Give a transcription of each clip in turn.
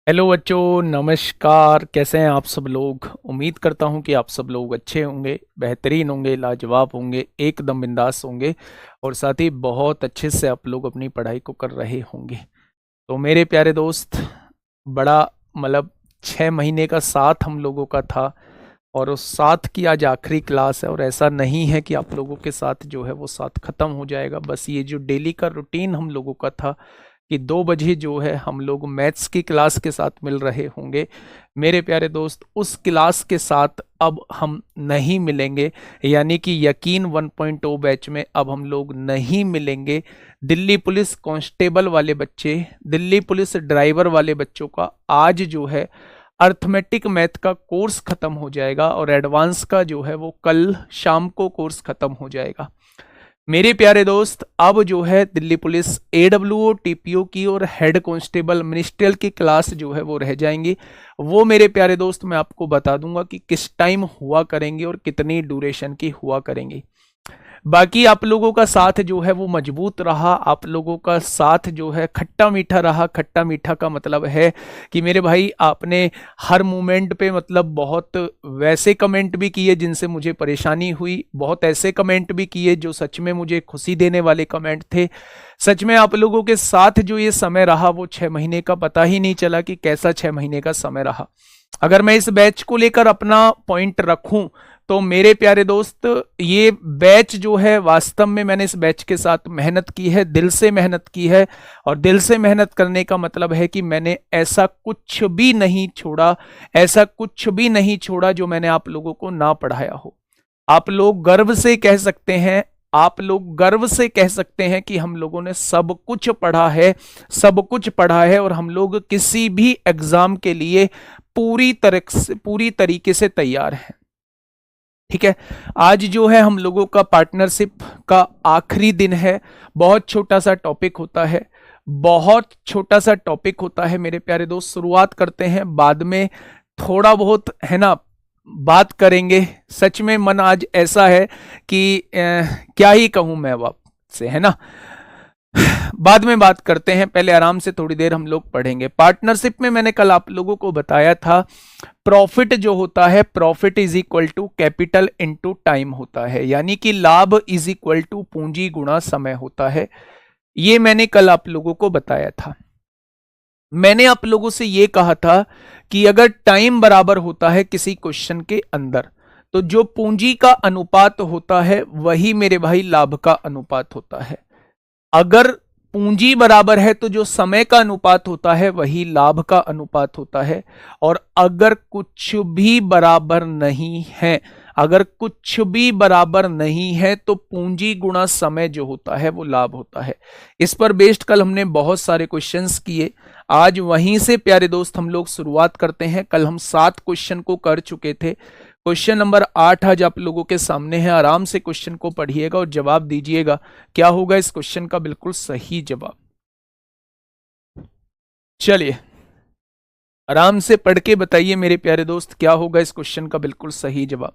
Hello बच्चों, नमस्कार। कैसे हैं आप सब लोग। उम्मीद करता हूं कि आप सब लोग अच्छे होंगे, बेहतरीन होंगे, लाजवाब होंगे, एकदम बिंदास होंगे और साथ ही बहुत अच्छे से आप लोग अपनी पढ़ाई को कर रहे होंगे। तो मेरे प्यारे दोस्त, बड़ा मतलब 6 महीने का साथ हम लोगों का था और उस साथ की आज आखिरी क्लास है। और ऐसा नहीं है कि आप लोगों के साथ जो है वो साथ ख़त्म हो जाएगा। बस ये जो डेली का रूटीन हम लोगों का था कि 2 बजे जो है हम लोग मैथ्स की क्लास के साथ मिल रहे होंगे, मेरे प्यारे दोस्त उस क्लास के साथ अब हम नहीं मिलेंगे। यानी कि यकीन 1.0 बैच में अब हम लोग नहीं मिलेंगे। दिल्ली पुलिस कांस्टेबल वाले बच्चे, दिल्ली पुलिस ड्राइवर वाले बच्चों का आज जो है अर्थमेटिक मैथ का कोर्स खत्म हो जाएगा और एडवांस का जो है वो कल शाम को कोर्स खत्म हो जाएगा। मेरे प्यारे दोस्त, अब जो है दिल्ली पुलिस एडब्ल्यूओ टीपीओ की और हेड कांस्टेबल मिनिस्ट्रियल की क्लास जो है वो रह जाएंगी। वो मेरे प्यारे दोस्त मैं आपको बता दूंगा कि किस टाइम हुआ करेंगे और कितनी ड्यूरेशन की हुआ करेंगी। बाकी आप लोगों का साथ जो है वो मजबूत रहा, आप लोगों का साथ जो है खट्टा मीठा रहा। खट्टा मीठा का मतलब है कि मेरे भाई आपने हर मोमेंट पे मतलब बहुत वैसे कमेंट भी किए जिनसे मुझे परेशानी हुई, बहुत ऐसे कमेंट भी किए जो सच में मुझे खुशी देने वाले कमेंट थे। सच में आप लोगों के साथ जो ये समय रहा वो 6 महीने का पता ही नहीं चला कि कैसा 6 महीने का समय रहा। अगर मैं इस बैच को लेकर अपना पॉइंट रखूं तो मेरे प्यारे दोस्त, ये बैच जो है वास्तव में मैंने इस बैच के साथ मेहनत की है, दिल से मेहनत की है। और दिल से मेहनत करने का मतलब है कि मैंने ऐसा कुछ भी नहीं छोड़ा, ऐसा कुछ भी नहीं छोड़ा जो मैंने आप लोगों को ना पढ़ाया हो। आप लोग गर्व से कह सकते हैं, आप लोग गर्व से कह सकते हैं कि हम लोगों ने सब कुछ पढ़ा है, सब कुछ पढ़ा है और हम लोग किसी भी एग्जाम के लिए पूरी तरीके से तैयार हैं। ठीक है, आज जो है हम लोगों का पार्टनरशिप का आखिरी दिन है। बहुत छोटा सा टॉपिक होता है, बहुत छोटा सा टॉपिक होता है मेरे प्यारे दोस्त। शुरुआत करते हैं, बाद में थोड़ा बहुत है ना बात करेंगे। सच में मन आज ऐसा है कि क्या ही कहूं मैं अब आपसे, है ना। बाद में बात करते हैं, पहले आराम से थोड़ी देर हम लोग पढ़ेंगे। पार्टनरशिप में मैंने कल आप लोगों को बताया था, प्रॉफिट जो होता है, profit is equal to capital into time होता है। यानी कि लाभ इज इक्वल टू पूंजी गुणा समय होता है। ये मैंने कल आप लोगों को बताया था। मैंने आप लोगों से ये कहा था कि अगर टाइम बराबर होता है किसी क्वेश्चन के अंदर, तो जो पूंजी का अनुपात होता है वही मेरे भाई लाभ का अनुपात होता है। अगर पूंजी बराबर है तो जो समय का अनुपात होता है वही लाभ का अनुपात होता है। और अगर कुछ भी बराबर नहीं है, अगर कुछ भी बराबर नहीं है तो पूंजी गुणा समय जो होता है वो लाभ होता है। इस पर बेस्ड कल हमने बहुत सारे क्वेश्चंस किए। आज वहीं से प्यारे दोस्त हम लोग शुरुआत करते हैं। कल हम 7 क्वेश्चन को कर चुके थे। क्वेश्चन नंबर 8 आज आप लोगों के सामने है। आराम से क्वेश्चन को पढ़िएगा और जवाब दीजिएगा। क्या होगा इस क्वेश्चन का बिल्कुल सही जवाब। चलिए आराम से पढ़ के बताइए मेरे प्यारे दोस्त, क्या होगा इस क्वेश्चन का बिल्कुल सही जवाब।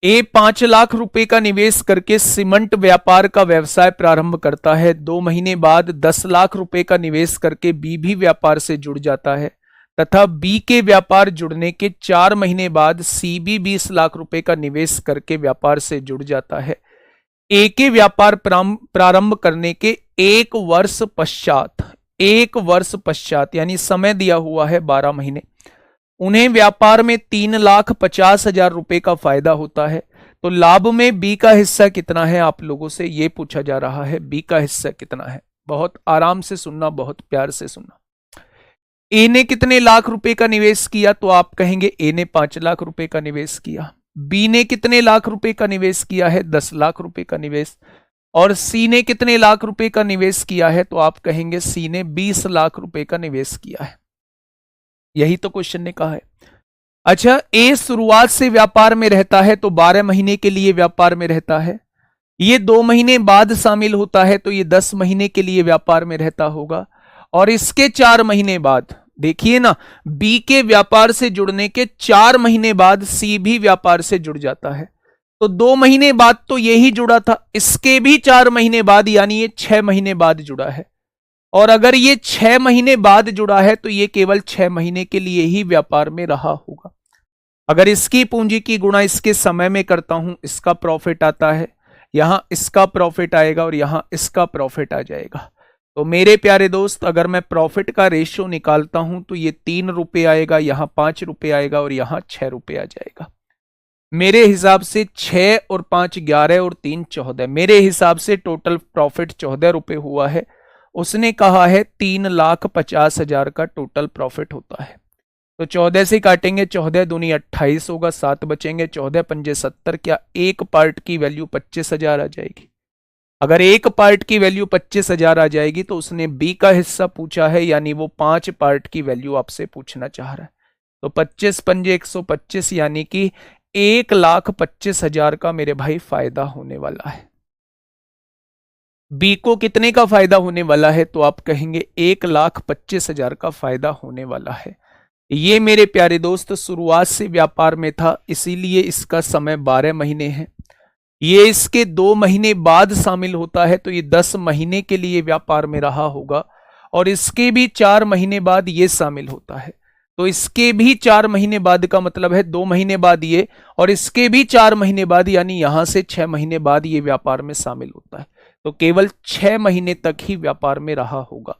ए 5 लाख रुपए का निवेश करके सीमेंट व्यापार का व्यवसाय प्रारंभ करता है। 2 महीने बाद 10 लाख रुपए का निवेश करके बी भी व्यापार से जुड़ जाता है तथा बी के व्यापार जुड़ने के 4 महीने बाद सी भी 20 लाख रुपए का निवेश करके व्यापार से जुड़ जाता है। ए के व्यापार प्रारंभ करने के 1 वर्ष पश्चात, 1 वर्ष पश्चात यानी समय दिया हुआ है 12 महीने, उन्हें व्यापार में 3,50,000 रुपए का फायदा होता है। तो लाभ में बी का हिस्सा कितना है, आप लोगों से यह पूछा जा रहा है। बी का हिस्सा कितना है, बहुत आराम से सुनना, बहुत प्यार से सुनना। ए ने कितने लाख रुपए का निवेश किया, तो आप कहेंगे ए ने 5 लाख रुपए का निवेश किया। बी ने कितने लाख रुपए का निवेश किया है, 10 लाख रुपए का निवेश। और सी ने कितने लाख रुपए का निवेश किया है, तो आप कहेंगे सी ने 20 लाख रुपए का निवेश किया है। यही तो क्वेश्चन ने कहा है। अच्छा, ए शुरुआत से व्यापार में रहता है तो 12 महीने के लिए व्यापार में रहता है। ये 2 महीने बाद शामिल होता है तो ये 10 महीने के लिए व्यापार में रहता होगा। और इसके 4 महीने बाद देखिए ना, बी के व्यापार से जुड़ने के 4 महीने बाद सी भी व्यापार से जुड़ जाता है। तो 2 महीने बाद तो यही जुड़ा था, इसके भी 4 महीने बाद यानी ये 6 महीने बाद जुड़ा है। और अगर ये 6 महीने बाद जुड़ा है तो ये केवल 6 महीने के लिए ही व्यापार में रहा होगा। अगर इसकी पूंजी की गुणा इसके समय में करता हूं, इसका प्रॉफिट आता है, यहां इसका प्रॉफिट आएगा और यहां इसका प्रॉफिट आ जाएगा। तो मेरे प्यारे दोस्त, अगर मैं प्रॉफिट का रेशियो निकालता हूं तो ये 3 रुपए आएगा, यहां 5 रुपए आएगा और यहां 6 रुपए आ जाएगा। मेरे हिसाब से 6 और 5 11 और 3 14, मेरे हिसाब से टोटल प्रॉफिट 14 रुपए हुआ है। उसने कहा है 3,50,000 का टोटल प्रॉफिट होता है। तो 14 से काटेंगे, 14 दूनी 28 होगा, 7 बचेंगे, 14 पंजे 70। क्या एक पार्ट की वैल्यू 25,000 आ जाएगी? अगर एक पार्ट की वैल्यू 25,000 आ जाएगी तो उसने बी का हिस्सा पूछा है, यानी वो 5 पार्ट की वैल्यू आपसे पूछना चाह रहा है। तो 25 पंजे 125, यानी कि 1,25,000 का मेरे भाई फायदा होने वाला है। बी को कितने का फायदा होने वाला है? तो आप कहेंगे 1,25,000 का फायदा होने वाला है। ये मेरे प्यारे दोस्त शुरुआत से व्यापार में था, इसीलिए इसका समय 12 महीने है। ये इसके 2 महीने बाद शामिल होता है तो ये 10 महीने के लिए व्यापार में रहा होगा, और इसके भी 4 महीने बाद ये शामिल होता है। तो इसके भी 4 महीने बाद का मतलब है 2 महीने बाद ये, और इसके भी 4 महीने बाद, यानी यहां से 6 महीने बाद ये व्यापार में शामिल होता है। तो केवल 6 महीने तक ही व्यापार में रहा होगा।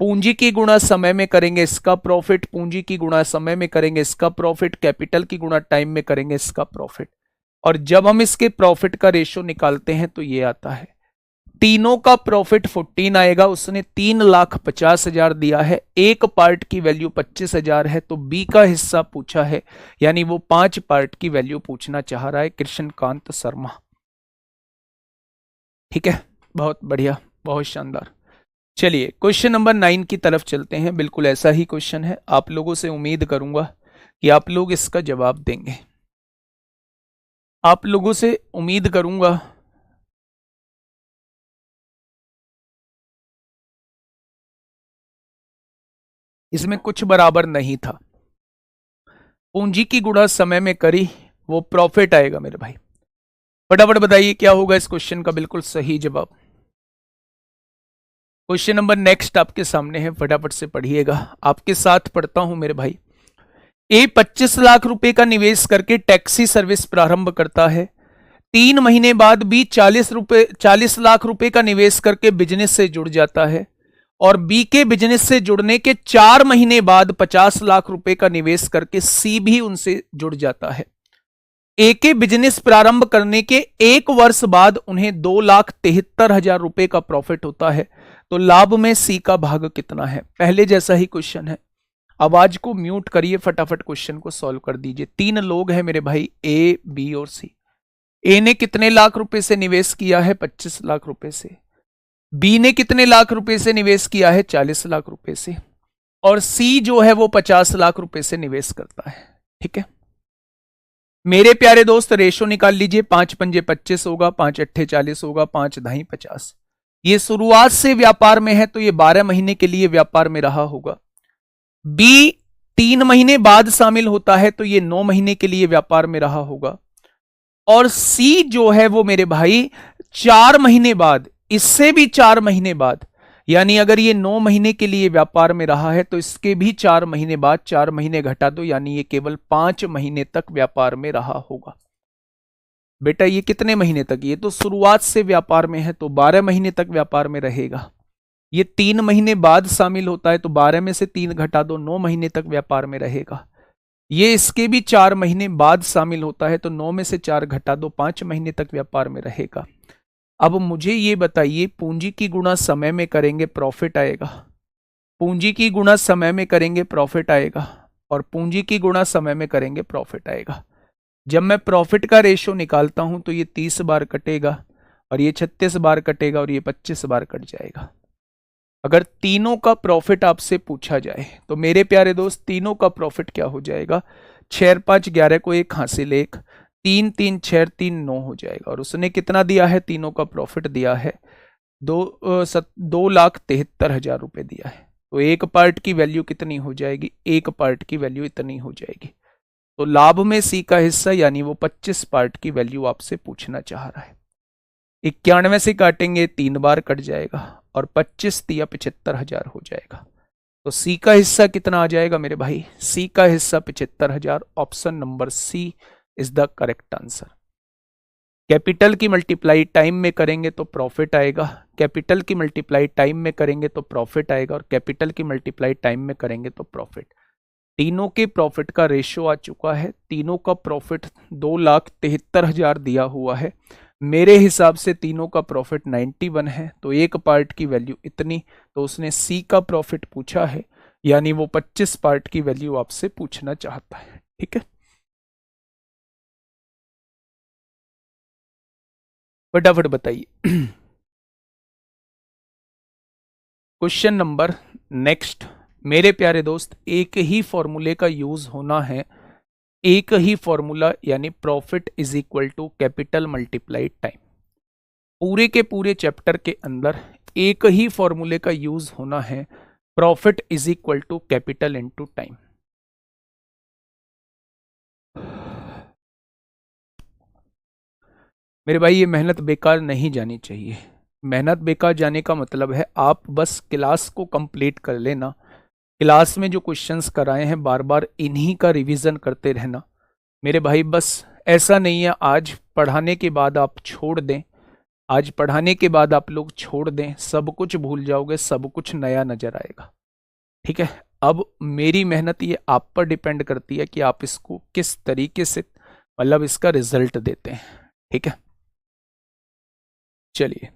पूंजी की गुणा समय में करेंगे इसका प्रॉफिट, पूंजी की गुणा समय में करेंगे इसका प्रॉफिट, कैपिटल की गुणा टाइम में करेंगे इसका प्रॉफिट। और जब हम इसके प्रॉफिट का रेशियो निकालते हैं तो ये आता है, तीनों का प्रॉफिट 14 आएगा। उसने 3,50,000 दिया है, एक पार्ट की वैल्यू 25,000 है, तो बी का हिस्सा पूछा है, यानी वो 5 पार्ट की वैल्यू पूछना चाह रहा है कृष्णकांत शर्मा। ठीक है, बहुत बढ़िया, बहुत शानदार। चलिए क्वेश्चन नंबर 9 की तरफ चलते हैं। बिल्कुल ऐसा ही क्वेश्चन है, आप लोगों से उम्मीद करूंगा कि आप लोग इसका जवाब देंगे। आप लोगों से उम्मीद करूंगा इसमें कुछ बराबर नहीं था। पूंजी की गुणा समय में करी, वो प्रॉफिट आएगा मेरे भाई। फटाफट बताइए क्या होगा इस क्वेश्चन का बिल्कुल सही जवाब। क्वेश्चन नंबर नेक्स्ट आपके सामने है, फटाफट से पढ़िएगा, आपके साथ पढ़ता हूं मेरे भाई। ए 25 लाख रुपए का निवेश करके टैक्सी सर्विस प्रारंभ करता है। 3 महीने बाद बी 40 लाख रुपए का निवेश करके बिजनेस से जुड़ जाता है, और बी के बिजनेस से जुड़ने के 4 महीने बाद 50 लाख रुपए का निवेश करके सी भी उनसे जुड़ जाता है। ए के बिजनेस प्रारंभ करने के 1 वर्ष बाद उन्हें 2,73,000 रुपए का प्रॉफिट होता है। तो लाभ में सी का भाग कितना है? पहले जैसा ही क्वेश्चन है, आवाज को म्यूट करिए, फटाफट क्वेश्चन को सॉल्व कर दीजिए। 3 लोग हैं मेरे भाई, ए बी और सी। ए ने कितने लाख रुपए से निवेश किया है? 25 लाख रुपए से। बी ने कितने लाख रुपए से निवेश किया है? 40 लाख रुपए से। और सी जो है वो 50 लाख रुपए से निवेश करता है। ठीक है मेरे प्यारे दोस्त, रेशो निकाल लीजिए। 5 पंजे 25 होगा, 5 अट्ठे 40 होगा, 5 दाही 50। ये शुरुआत से व्यापार में है तो ये 12 महीने के लिए व्यापार में रहा होगा। बी 3 महीने बाद शामिल होता है तो ये 9 महीने के लिए व्यापार में रहा होगा। और सी जो है वो मेरे भाई 4 महीने बाद, इससे भी 4 महीने बाद, यानी अगर ये 9 महीने के लिए व्यापार में रहा है तो इसके भी 4 महीने बाद, 4 महीने घटा दो, यानी ये केवल 5 महीने तक व्यापार में रहा होगा। बेटा ये कितने महीने तक? ये तो शुरुआत से व्यापार में है तो 12 महीने तक व्यापार में रहेगा। ये 3 महीने बाद शामिल होता है तो 12 में से 3 घटा दो, 9 महीने तक व्यापार में रहेगा। ये इसके भी 4 महीने बाद शामिल होता है तो 9 में से 4 घटा दो, 5 महीने तक व्यापार में रहेगा। अब मुझे ये बताइए, पूंजी की गुणा समय में करेंगे प्रॉफिट आएगा, पूंजी की गुणा समय में करेंगे प्रॉफिट आएगा, और पूंजी की गुणा समय में करेंगे प्रॉफिट आएगा। जब मैं प्रॉफिट का रेशो निकालता हूं तो ये 30 बार कटेगा, और ये 36 बार कटेगा, और ये 25 बार कट जाएगा। अगर तीनों का प्रॉफिट आपसे पूछा जाए तो मेरे प्यारे दोस्त, तीनों का प्रॉफिट क्या हो जाएगा? 6 5 11 को 1 हासिल 1, 3 3 6 3 9 हो जाएगा। और उसने कितना दिया है? तीनों का प्रॉफिट दिया है 2,73,000 रुपए दिया है। तो एक पार्ट की वैल्यू कितनी हो जाएगी? एक पार्ट की वैल्यू इतनी हो जाएगी। तो लाभ में सी का हिस्सा, यानी वो 25 पार्ट की वैल्यू आपसे पूछना चाह रहा है। 91 से काटेंगे 3 बार कट जाएगा, और 25 दिया 75,000 हो जाएगा। तो सी का हिस्सा कितना आ जाएगा मेरे भाई? सी का हिस्सा 75,000। Option number C is the correct answer. Capital की मल्टीप्लाई टाइम में करेंगे तो प्रॉफिट आएगा, कैपिटल की मल्टीप्लाई टाइम में करेंगे तो प्रॉफिट आएगा, और कैपिटल की मल्टीप्लाई टाइम में करेंगे तो प्रॉफिट। तीनों के प्रॉफिट का रेशियो आ चुका है। तीनों का प्रॉफिट 2,73,000 दिया हुआ है। मेरे हिसाब से तीनों का प्रॉफिट 91 है, तो एक पार्ट की वैल्यू इतनी। तो उसने सी का प्रॉफिट पूछा है, यानी वो 25 पार्ट की वैल्यू आपसे पूछना चाहता है। ठीक है, फटाफट बताइए। Question number next. मेरे प्यारे दोस्त, एक ही फॉर्मूले का यूज होना है, एक ही फॉर्मूला, यानी profit is equal to capital multiply time. पूरे के पूरे चैप्टर के अंदर एक ही फॉर्मूले का यूज होना है, profit is equal to capital into time. मेरे भाई ये मेहनत बेकार नहीं जानी चाहिए। मेहनत बेकार जाने का मतलब है आप बस क्लास को कंप्लीट कर लेना, क्लास में जो क्वेश्चंस कराए हैं बार बार इन्हीं का रिवीजन करते रहना। मेरे भाई बस ऐसा नहीं है आज पढ़ाने के बाद आप छोड़ दें, आज पढ़ाने के बाद आप लोग छोड़ दें, सब कुछ भूल जाओगे, सब कुछ नया नजर आएगा। ठीक है, अब मेरी मेहनत ये आप पर डिपेंड करती है कि आप इसको किस तरीके से मतलब इसका रिजल्ट देते हैं। ठीक है, चलिए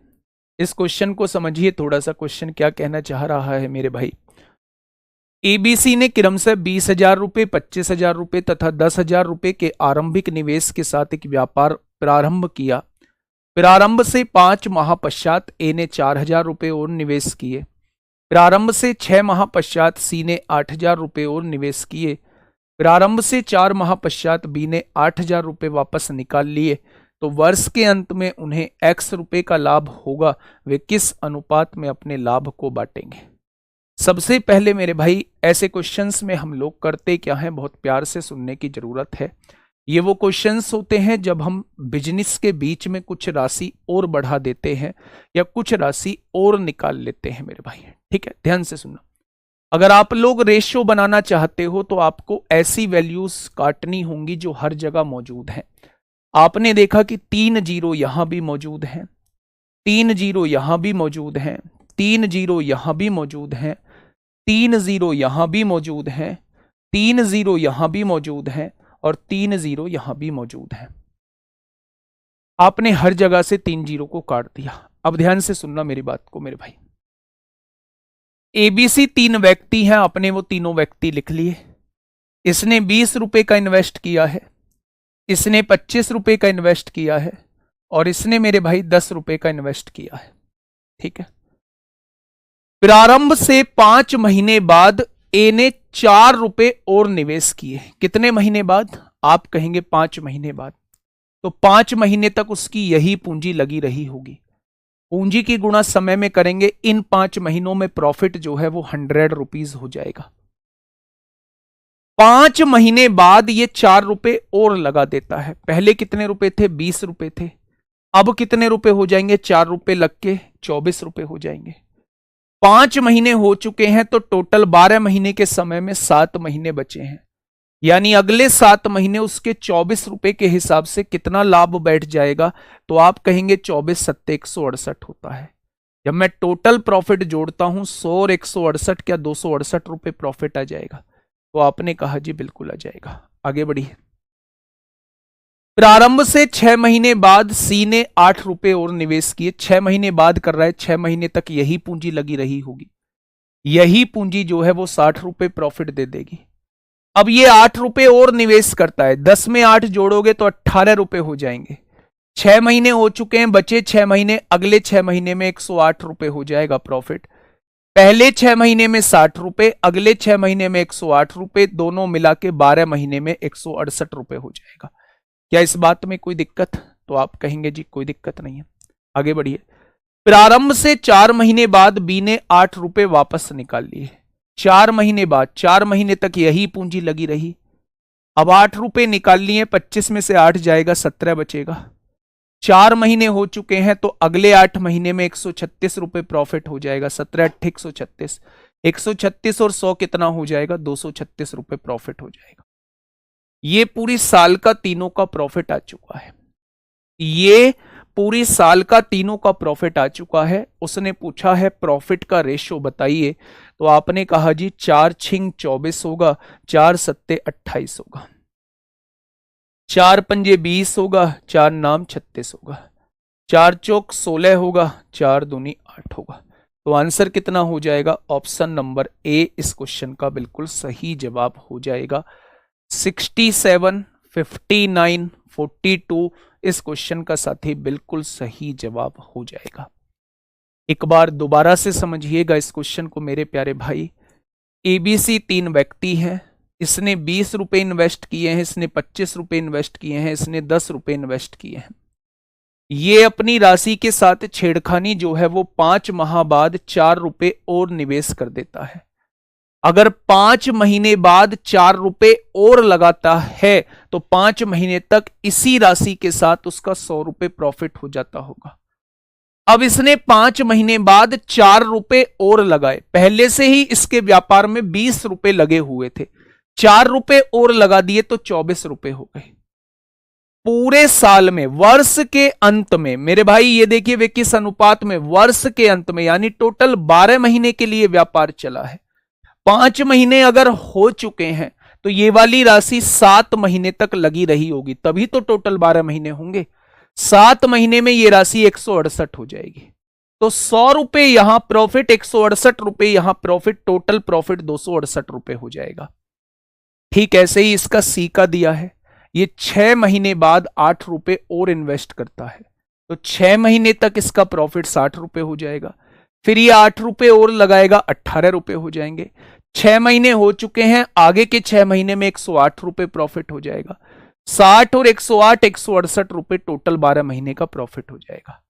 इस क्वेश्चन को समझिए थोड़ा सा। क्वेश्चन क्या कहना चाह रहा है मेरे भाई? एबीसी ने क्रमशः 20,000 रुपए, 25,000 रुपए तथा 10,000 रुपए के आरंभिक निवेश के साथ एक व्यापार प्रारंभ किया। प्रारंभ से 5 माह पश्चात ए ने 4,000 रुपए और निवेश किए। प्रारंभ से 6 माह पश्चात सी ने 8,000 रुपए और निवेश किए। प्रारंभ से 4 माह पश्चात बी ने 8,000 रुपए वापस निकाल लिए। तो वर्ष के अंत में उन्हें एक्स रुपए का लाभ होगा, वे किस अनुपात में अपने लाभ को बांटेंगे? सबसे पहले मेरे भाई ऐसे क्वेश्चंस में हम लोग करते क्या हैं, बहुत प्यार से सुनने की जरूरत है। ये वो क्वेश्चंस होते हैं जब हम बिजनेस के बीच में कुछ राशि और बढ़ा देते हैं या कुछ राशि और निकाल लेते हैं मेरे भाई। ठीक है, ध्यान से सुनना। अगर आप लोग रेशियो बनाना चाहते हो तो आपको ऐसी वैल्यूज काटनी होंगी जो हर जगह मौजूद हैं। आपने देखा कि 3 जीरो यहां भी मौजूद हैं, 3 जीरो यहां भी मौजूद हैं, 3 जीरो यहां भी मौजूद हैं, 3 जीरो यहां भी मौजूद हैं, 3 जीरो यहां भी मौजूद हैं, और 3 जीरो यहां भी मौजूद हैं। आपने हर जगह से 3 जीरो को काट दिया। अब ध्यान से सुनना मेरी बात को मेरे भाई। एबीसी 3 व्यक्ति हैं, अपने वो तीनों व्यक्ति लिख लिए। इसने 20 रुपए का इन्वेस्ट किया है, इसने 25 रुपए का इन्वेस्ट किया है, और इसने मेरे भाई 10 रुपए का इन्वेस्ट किया है। ठीक है, प्रारंभ से 5 महीने बाद ए ने 4 रुपए और निवेश किए। कितने महीने बाद? आप कहेंगे 5 महीने बाद। तो 5 महीने तक उसकी यही पूंजी लगी रही होगी। पूंजी की गुणा समय में करेंगे, इन 5 महीनों में प्रॉफिट जो है वो 100 रुपीज हो जाएगा। 5 महीने बाद ये 4 रुपए और लगा देता है। पहले कितने रुपए थे? 20 रुपए थे। अब कितने रुपए हो जाएंगे? 4 रुपए लग के 24 रुपए हो जाएंगे। 5 महीने हो चुके हैं, तो टोटल 12 महीने के समय में 7 महीने बचे हैं, यानी अगले 7 महीने उसके 24 रुपए के हिसाब से कितना लाभ बैठ जाएगा? तो आप कहेंगे 24 सत्ते 168 होता है। जब मैं टोटल प्रॉफिट जोड़ता हूं 100 और 168, क्या 268 रुपए प्रॉफिट आ जाएगा? तो आपने कहा जी बिल्कुल आ जाएगा। आगे बढ़िए। प्रारंभ से 6 महीने बाद सी ने 8 रुपए और निवेश किए। 6 महीने बाद कर रहा है, 6 महीने तक यही पूंजी लगी रही होगी। यही पूंजी जो है वो 60 रुपए प्रॉफिट दे देगी। अब ये 8 रुपए और निवेश करता है, 10 में 8 जोड़ोगे तो 18 रुपए हो जाएंगे। 6 महीने हो चुके हैं, बचे 6 महीने, अगले 6 महीने में 108 रुपए हो जाएगा प्रॉफिट। पहले 6 महीने में 60 रुपए, अगले 6 महीने में 108 रुपए, दोनों मिला के 12 महीने में 168 रुपए हो जाएगा। क्या इस बात में कोई दिक्कत? तो आप कहेंगे जी कोई दिक्कत नहीं है। आगे बढ़िए। प्रारंभ से 4 महीने बाद बी ने 8 रुपए वापस निकाल लिए। 4 महीने बाद, 4 महीने तक यही पूंजी लगी रही। अब 8 रुपए निकाल लिए, 25 में से 8 जाएगा, 17 बचेगा। 4 महीने हो चुके हैं तो अगले 8 महीने में 136 रुपए प्रॉफिट हो जाएगा। 17 136 और 100 कितना हो जाएगा? 236 रुपए प्रॉफिट हो जाएगा। ये पूरी साल का तीनों का प्रॉफिट आ चुका है। ये पूरी साल का तीनों का प्रॉफिट आ चुका है। उसने पूछा है प्रॉफिट का रेशो बताइए, तो आपने कहा जी 4 छिंग 24 होगा, 4 सत्ते 28 होगा, 4 पंजे 20 होगा, 4 नाम 36 होगा, 4 चौक 16 होगा, 4 दूनी 8 होगा। तो आंसर कितना हो जाएगा? ऑप्शन नंबर ए इस क्वेश्चन का बिल्कुल सही जवाब हो जाएगा। 67, 59, 42 इस क्वेश्चन का साथी बिल्कुल सही जवाब हो जाएगा। एक बार दोबारा से समझिएगा इस क्वेश्चन को मेरे प्यारे भाई। एबीसी 3 व्यक्ति हैं, इसने 20 रुपए इन्वेस्ट किए हैं, इसने 25 रुपए इन्वेस्ट किए हैं, इसने 10 रुपए इन्वेस्ट किए हैं। ये अपनी राशि के साथ छेड़खानी जो है वो 5 माह बाद 4 रुपए और निवेश कर देता है। अगर 5 महीने बाद 4 रुपए और लगाता है तो 5 महीने तक इसी राशि के साथ उसका 100 रुपए प्रॉफिट हो जाता होगा। अब इसने 5 महीने बाद 4 रुपए और लगाए, पहले से ही इसके व्यापार में 20 रुपए लगे हुए थे, 4 रुपए और लगा दिए तो 24 रुपए हो गए। पूरे साल में, वर्ष के अंत में मेरे भाई ये देखिए वे किस अनुपात में, वर्ष के अंत में, यानी टोटल 12 महीने के लिए व्यापार चला है। 5 महीने अगर हो चुके हैं तो ये वाली राशि 7 महीने तक लगी रही होगी, तभी तो टोटल 12 महीने होंगे। 7 महीने में ये राशि 168 हो जाएगी। तो 100 रुपए यहां प्रॉफिट, 168 रुपए यहां प्रॉफिट, टोटल प्रॉफिट 268 रुपए हो जाएगा। ठीक ऐसे ही इसका सी का दिया है, ये 6 महीने बाद 8 रुपए और इन्वेस्ट करता है तो 6 महीने तक इसका प्रॉफिट 60 रुपए हो जाएगा। फिर ये 8 रुपए और लगाएगा, 18 रुपए हो जाएंगे। 6 महीने हो चुके हैं, आगे के 6 महीने में 108 रुपए प्रॉफिट हो जाएगा। 60 और 108 168 रुपए, टोटल 12 महीने का प्रॉफिट हो जाएगा।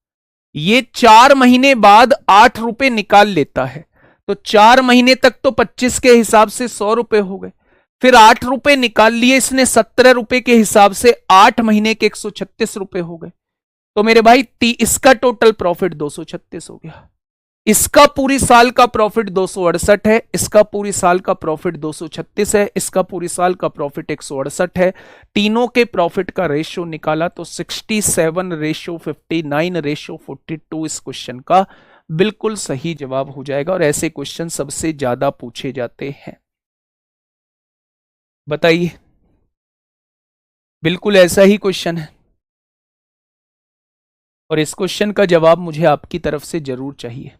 ये 4 महीने बाद 8 रुपए निकाल लेता है तो 4 महीने तक तो 25 के हिसाब से 100 रुपए हो गए। फिर 8 रुपए निकाल लिए इसने 17 रुपए के हिसाब से, 8 महीने के 136 रुपए हो गए। तो मेरे भाई इसका टोटल प्रॉफिट 236 हो गया। इसका पूरी साल का प्रॉफिट 268 है, इसका पूरी साल का प्रॉफिट 236 है, इसका पूरी साल का प्रॉफिट 168 है। तीनों के प्रॉफिट का रेशियो निकाला तो 67:59:42 इस क्वेश्चन का बिल्कुल सही जवाब हो जाएगा। और ऐसे क्वेश्चन सबसे ज्यादा पूछे जाते हैं। बताइए, बिल्कुल ऐसा ही क्वेश्चन है और इस क्वेश्चन का जवाब मुझे आपकी तरफ से जरूर चाहिए।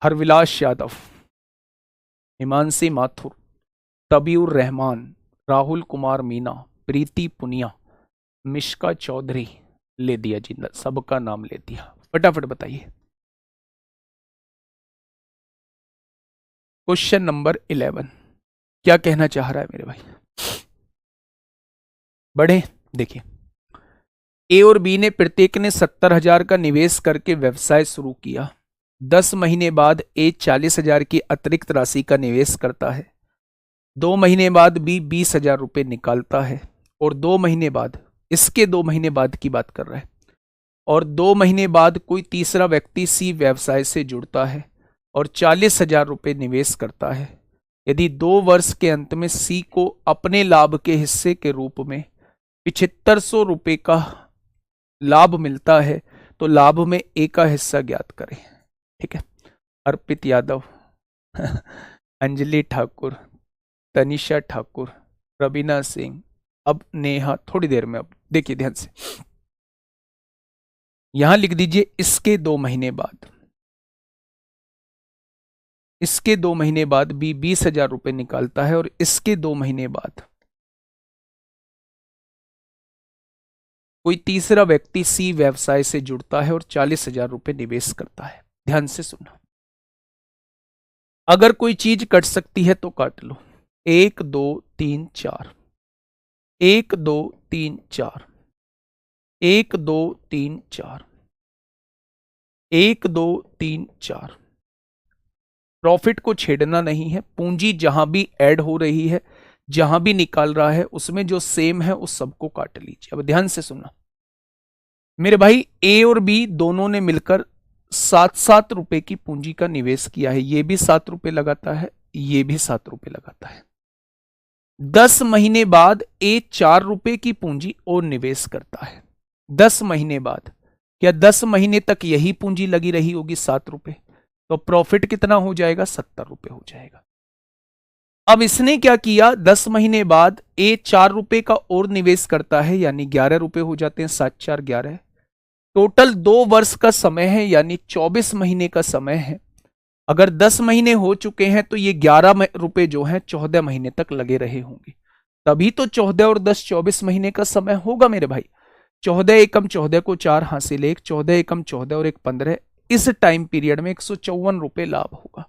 हरविलास यादव, हिमांशी माथुर, तबीउर रहमान, राहुल कुमार मीना, प्रीति पुनिया, मिश्का चौधरी, ले दिया जी, सबका नाम ले दिया। फटाफट बताइए। क्वेश्चन नंबर 11 क्या कहना चाह रहा है मेरे भाई? बढ़े, देखिए ए और बी ने प्रत्येक ने 70,000 का निवेश करके व्यवसाय शुरू किया। 10 महीने बाद ए 40,000 की अतिरिक्त राशि का निवेश करता है। 2 महीने बाद बी 20,000 रुपये निकालता है और 2 महीने बाद, इसके 2 महीने बाद की बात कर रहा है, और 2 महीने बाद कोई तीसरा व्यक्ति सी व्यवसाय से जुड़ता है और 40,000 रुपये निवेश करता है। यदि 2 वर्ष के अंत में सी को अपने लाभ के हिस्से के रूप में 7500 रुपये का लाभ मिलता है तो लाभ में ए का हिस्सा ज्ञात करें। ठीक है, अर्पित यादव, अंजलि ठाकुर, तनिषा ठाकुर, रबीना सिंह, अब नेहा, थोड़ी देर में। अब देखिए ध्यान से, यहां लिख दीजिए इसके 2 महीने बाद, इसके 2 महीने बाद बी 20,000 रुपये निकालता है और इसके 2 महीने बाद कोई तीसरा व्यक्ति सी व्यवसाय से जुड़ता है और 40,000 रुपये निवेश करता है। ध्यान से सुनना, अगर कोई चीज कट सकती है तो काट लो। 1 2 3 4, 1 2 3 4, 1 2 3 4, 1 2 3 4। प्रॉफिट को छेड़ना नहीं है, पूंजी जहां भी ऐड हो रही है, जहां भी निकाल रहा है, उसमें जो सेम है उस सबको काट लीजिए। अब ध्यान से सुनना, मेरे भाई ए और बी दोनों ने मिलकर 7-7 रुपए की पूंजी का निवेश किया है। ये भी 7 रुपए लगाता है, ये भी 7 रुपए लगाता है। 10 महीने बाद ए 4 रुपए की पूंजी और निवेश करता है। 10 महीने बाद, क्या 10 महीने तक यही पूंजी लगी रही होगी 7 रुपए? तो प्रॉफिट कितना हो जाएगा? 70 रुपए हो जाएगा। अब इसने क्या किया, 10 महीने बाद ए 4 रुपए का और निवेश करता है, यानी 11 रुपए हो जाते हैं। 7×4=11। टोटल 2 वर्ष का समय है, यानी 24 महीने का समय है। अगर 10 महीने हो चुके हैं तो ये 11 रुपए जो है 14 महीने तक लगे रहे होंगे। तभी तो 14 और 10 24 महीने का समय होगा मेरे भाई। 14 एकम 14 को 4 हासिल 1, 14 एकम 14 और 1 15। इस टाइम पीरियड में 154 रुपए लाभ होगा।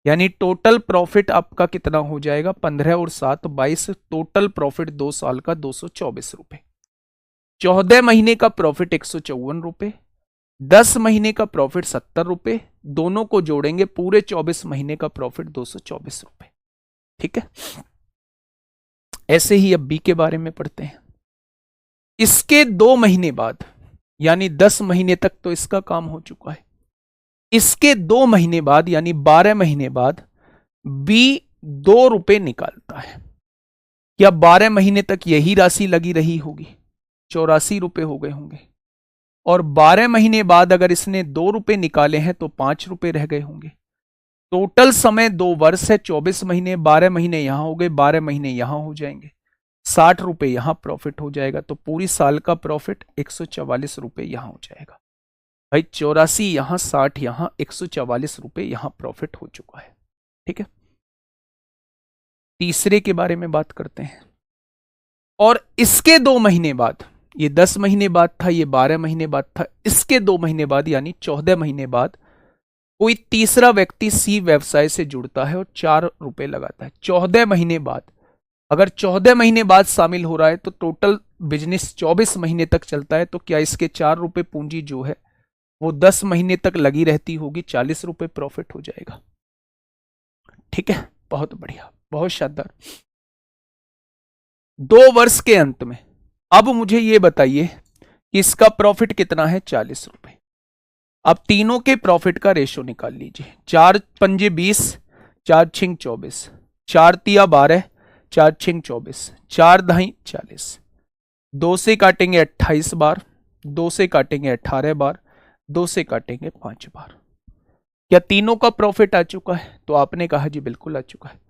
यानी टोटल प्रॉफिट आपका कितना हो जाएगा? 15 और 7 22। टोटल प्रॉफिट 2 साल का 224 रुपए। 14 महीने का प्रॉफिट 154 रुपए, 10 महीने का प्रॉफिट 70 रुपए। दोनों को जोड़ेंगे, पूरे 24 महीने का प्रॉफिट 224 रुपए। ठीक है। ऐसे ही अब बी के बारे में पढ़ते हैं। इसके 2 महीने बाद, यानी 10 महीने तक तो इसका काम हो चुका है। इसके 2 महीने बाद यानी 12 महीने बाद बी 2 रुपए निकालता है। क्या 12 महीने तक यही राशि लगी रही होगी? 84 रुपए हो गए होंगे। और 12 महीने बाद अगर इसने 2 रुपए निकाले हैं तो 5 रुपए रह गए होंगे। टोटल समय 2 वर्ष है, 24 महीने। 12 महीने यहां हो गए, 12 महीने यहां हो जाएंगे। 60 रुपए यहां प्रॉफिट हो जाएगा। तो पूरी साल का प्रॉफिट 144 रुपए यहां हो जाएगा। भाई 84 यहां, 60 यहां, 144 रुपए यहां प्रॉफिट हो चुका है। ठीक है। तीसरे के बारे में बात करते हैं। और इसके 2 महीने बाद, ये 10 महीने बाद था, ये 12 महीने बाद था। इसके 2 महीने बाद यानी 14 महीने बाद कोई तीसरा व्यक्ति सी व्यवसाय से जुड़ता है और 4 रुपए लगाता है। 14 महीने बाद, अगर 14 महीने बाद शामिल हो रहा है तो टोटल बिजनेस 24 महीने तक चलता है। तो क्या इसके 4 रुपए पूंजी जो है वो 10 महीने तक लगी रहती होगी? 40 रुपए प्रॉफिट हो जाएगा। ठीक है, बहुत बढ़िया, बहुत शानदार। 2 वर्ष के अंत में अब मुझे ये बताइए कि इसका प्रॉफिट कितना है? 40 रुपए। अब तीनों के प्रॉफिट का रेशो निकाल लीजिए। 4 पंजे 20, 4 छिंग 24, 4 तिया 12, 4 छिंग 24, 4 दही 40। 2 से काटेंगे 28 बार, 2 से काटेंगे 18 बार, 2 से काटेंगे 5 बार। क्या तीनों का प्रॉफिट आ चुका है? तो आपने कहा जी बिल्कुल आ चुका है।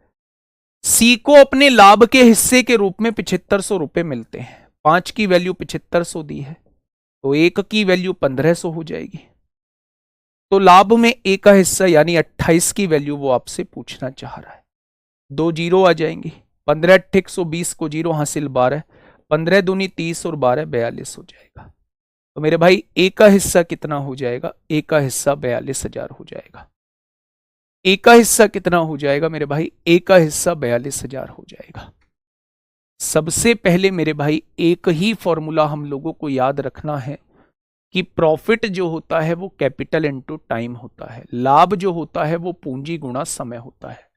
सी को अपने लाभ के हिस्से के रूप में 7500 रुपए मिलते हैं। 5 की वैल्यू 7500 दी है, तो 1 की वैल्यू 1500 हो जाएगी। तो लाभ में ए का हिस्सा यानी 28 की वैल्यू वो आपसे पूछना चाह रहा है। 2 जीरो आ जाएंगी। 15 120 को जीरो हासिल 12, 15 दूनी 30 और 12 42 हो जाएगा। तो मेरे भाई ए का हिस्सा कितना हो जाएगा? ए का हिस्सा 42,000 हो जाएगा। ए का हिस्सा कितना हो जाएगा मेरे भाई? ए का हिस्सा 42,000 हो जाएगा। सबसे पहले मेरे भाई एक ही फॉर्मूला हम लोगों को याद रखना है कि प्रॉफिट जो होता है वो कैपिटल इनटू टाइम होता है। लाभ जो होता है वो पूंजी गुणा समय होता है।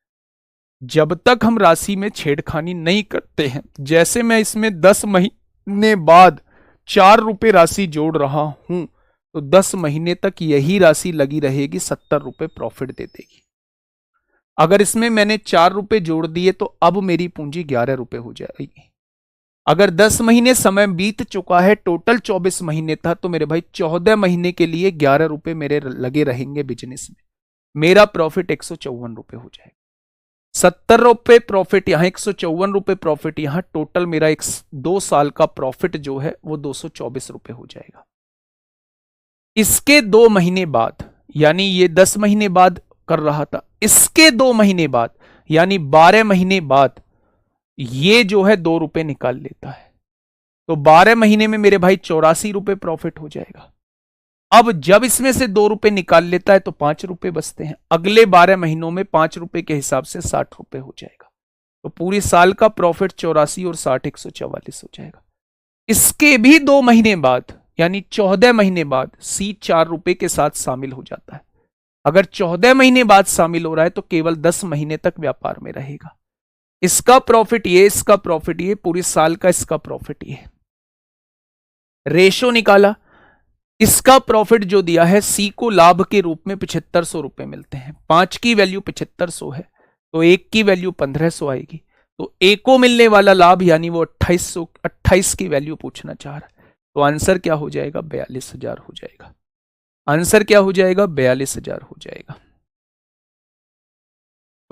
जब तक हम राशि में छेड़खानी नहीं करते हैं, जैसे मैं इसमें 10 महीने बाद 4 रुपए राशि जोड़ रहा हूं, तो 10 महीने तक यही राशि लगी रहेगी, 70 रुपए प्रॉफिट दे देगी। अगर इसमें मैंने 4 रुपए जोड़ दिए तो अब मेरी पूंजी 11 रुपए हो जाएगी। अगर 10 महीने समय बीत चुका है, टोटल 24 महीने था, तो मेरे भाई 14 महीने के लिए 11 रुपए मेरे लगे रहेंगे बिजनेस में। मेरा प्रॉफिट 154 रुपए हो जाएगा। 70 रुपए प्रॉफिट यहां, 154 रुपए प्रॉफिट यहां। टोटल मेरा 2 साल का प्रॉफिट जो है वो 224 रुपए हो जाएगा। इसके 2 महीने बाद, यानी ये 10 महीने बाद कर रहा था, इसके 2 महीने बाद यानी 12 महीने बाद ये जो है 2 रुपए निकाल लेता है। तो 12 महीने में मेरे भाई 84 रुपए प्रॉफिट हो जाएगा। अब जब इसमें से 2 रुपए निकाल लेता है तो 5 रुपए बचते हैं। अगले 12 महीनों में 5 रुपए के हिसाब से 60 रुपए हो जाएगा। तो पूरी साल का प्रॉफिट 84 और 60 144 हो जाएगा। इसके भी 2 महीने बाद यानी 14 महीने बाद सी 4 रुपए के साथ शामिल हो जाता है। अगर 14 महीने बाद शामिल हो रहा है तो केवल 10 महीने तक व्यापार में रहेगा। इसका प्रॉफिट ये, इसका प्रॉफिट ये, पूरी साल का इसका प्रॉफिट ये। रेशो निकाला, इसका प्रॉफिट जो दिया है, सी को लाभ के रूप में 7500 रुपए मिलते हैं। 5 की वैल्यू 7500 है, तो 1 की वैल्यू 1500 आएगी। तो ए को मिलने वाला लाभ यानी वो 28 की वैल्यू पूछना चाह रहा है। तो आंसर क्या हो जाएगा? 42,000 हो जाएगा। आंसर क्या हो जाएगा? 42,000 हो जाएगा।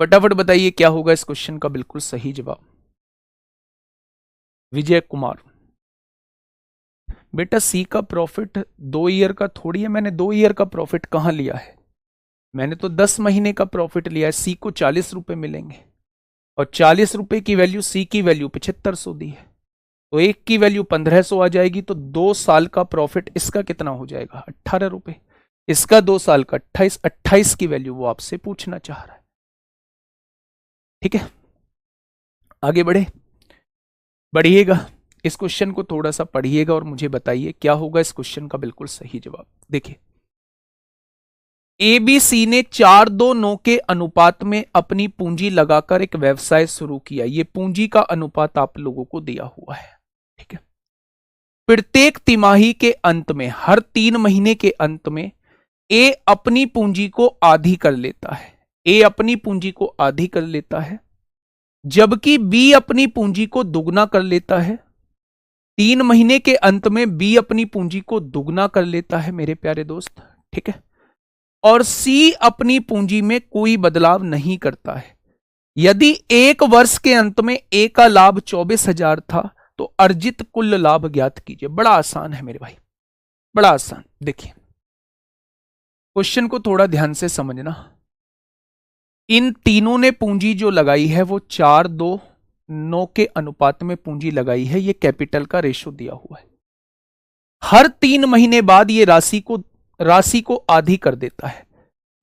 फटाफट बताइए क्या होगा इस क्वेश्चन का बिल्कुल सही जवाब। विजय कुमार, बेटा सी का प्रॉफिट 2 ईयर का थोड़ी है, मैंने 2 ईयर का प्रॉफिट कहां लिया है, मैंने तो 10 महीने का प्रॉफिट लिया है। सी को 40 रुपए मिलेंगे और 40 रुपए की वैल्यू, सी की वैल्यू 7500 दी है, तो एक की वैल्यू 1500 आ जाएगी। तो 2 साल का प्रॉफिट इसका कितना हो जाएगा? 18 रुपए। इसका 2 साल का 28 की वैल्यू वो आपसे पूछना चाह रहा है। ठीक है, आगे बढ़िएगा। इस क्वेश्चन को थोड़ा सा पढ़िएगा और मुझे बताइए क्या होगा इस क्वेश्चन का बिल्कुल सही जवाब। देखिए, एबीसी ने 4:2:9 के अनुपात में अपनी पूंजी लगाकर एक व्यवसाय शुरू किया। ये पूंजी का अनुपात आप लोगों को दिया हुआ है। ठीक है, प्रत्येक तिमाही के अंत में, हर 3 महीने के अंत में ए अपनी पूंजी को आधी कर लेता है। ए अपनी पूंजी को आधी कर लेता है, जबकि बी अपनी पूंजी को दुगना कर लेता है। 3 महीने के अंत में बी अपनी पूंजी को दुगना कर लेता है मेरे प्यारे दोस्त। ठीक है, और सी अपनी पूंजी में कोई बदलाव नहीं करता है। यदि 1 वर्ष के अंत में ए का लाभ 24,000 था, तो अर्जित कुल लाभ ज्ञात कीजिए। बड़ा आसान है मेरे भाई, बड़ा आसान। देखिए, क्वेश्चन को थोड़ा ध्यान से समझना। इन तीनों ने पूंजी जो लगाई है वो 4:2:9 के अनुपात में पूंजी लगाई है। ये कैपिटल का रेशो दिया हुआ है। हर 3 महीने बाद ये राशि को आधी कर देता है।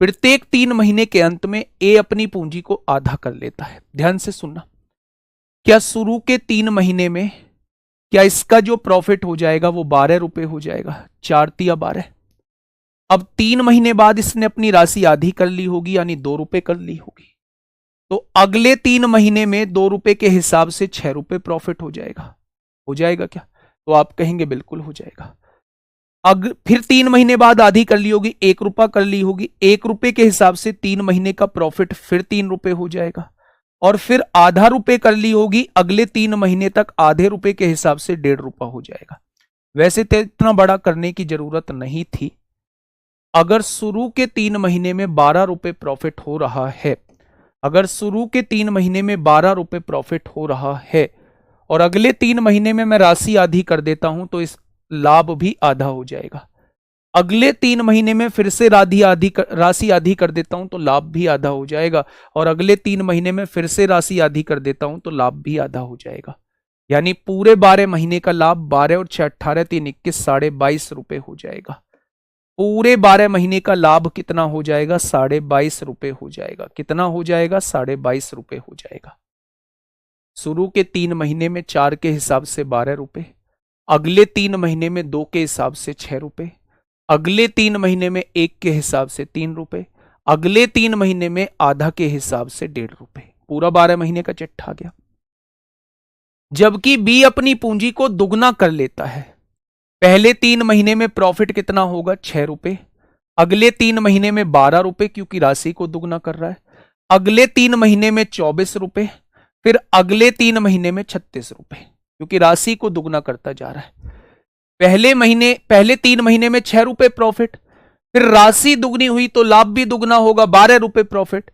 प्रत्येक 3 महीने के अंत में ए अपनी पूंजी को आधा कर लेता है। ध्यान से सुनना, क्या शुरू के 3 महीने में क्या इसका जो प्रॉफिट हो जाएगा वो 12 रुपए हो जाएगा? 4×3=12। अब 3 महीने बाद इसने अपनी राशि आधी कर ली होगी, यानी 2 रुपए कर ली होगी। तो अगले 3 महीने में 2 रुपए के हिसाब से 6 रुपए प्रॉफिट हो जाएगा। हो जाएगा क्या? तो आप कहेंगे बिल्कुल हो जाएगा। फिर 3 महीने बाद आधी कर ली होगी, 1 रुपया कर ली होगी। 1 रुपए के हिसाब से 3 महीने का प्रॉफिट फिर 3 रुपए हो जाएगा। और फिर आधा रुपए कर ली होगी, अगले 3 महीने तक आधे रुपए के हिसाब से 1.5 रुपया हो जाएगा। वैसे तो इतना बड़ा करने की जरूरत नहीं थी। अगर शुरू के 3 महीने में 12 रुपए प्रॉफिट हो रहा है, अगर शुरू के 3 महीने में 12 रुपए प्रॉफिट हो रहा है और अगले 3 महीने में मैं राशि आधी कर देता हूं, तो इस लाभ भी आधा हो जाएगा। अगले 3 महीने में फिर से राशि आधी कर देता हूं तो लाभ भी आधा हो जाएगा। और अगले 3 महीने में फिर से राशि आधी कर देता हूं तो लाभ भी आधा हो जाएगा। यानी पूरे 12 महीने का लाभ 12 और 6 18 3 21 22.5 रुपए हो जाएगा। पूरे 12 महीने का लाभ कितना हो जाएगा? 22.5 रुपए हो जाएगा। कितना हो जाएगा? 22.5 रुपए हो जाएगा। शुरू के 3 महीने में 4 के हिसाब से 12 रुपए, अगले 3 महीने में 2 के हिसाब से 6 रुपए, अगले 3 महीने में 1 के हिसाब से 3 रुपए, अगले 3 महीने में आधा के हिसाब से 1.5 रुपए। पूरा 12 महीने का चिट्ठा आ गया। जबकि बी अपनी पूंजी को दुगना कर लेता है। पहले 3 महीने में प्रॉफिट कितना होगा? 6 रुपए। अगले 3 महीने में 12 रुपए, क्योंकि राशि को दुगना कर रहा है। अगले 3 महीने में 24 रुपए, फिर अगले 3 महीने में 36 रुपए, क्योंकि राशि को दुगना करता जा रहा है। पहले 3 महीने में 6 रुपए प्रॉफिट, फिर राशि दुगनी हुई तो लाभ भी दुगना होगा, 12 रुपए प्रॉफिट।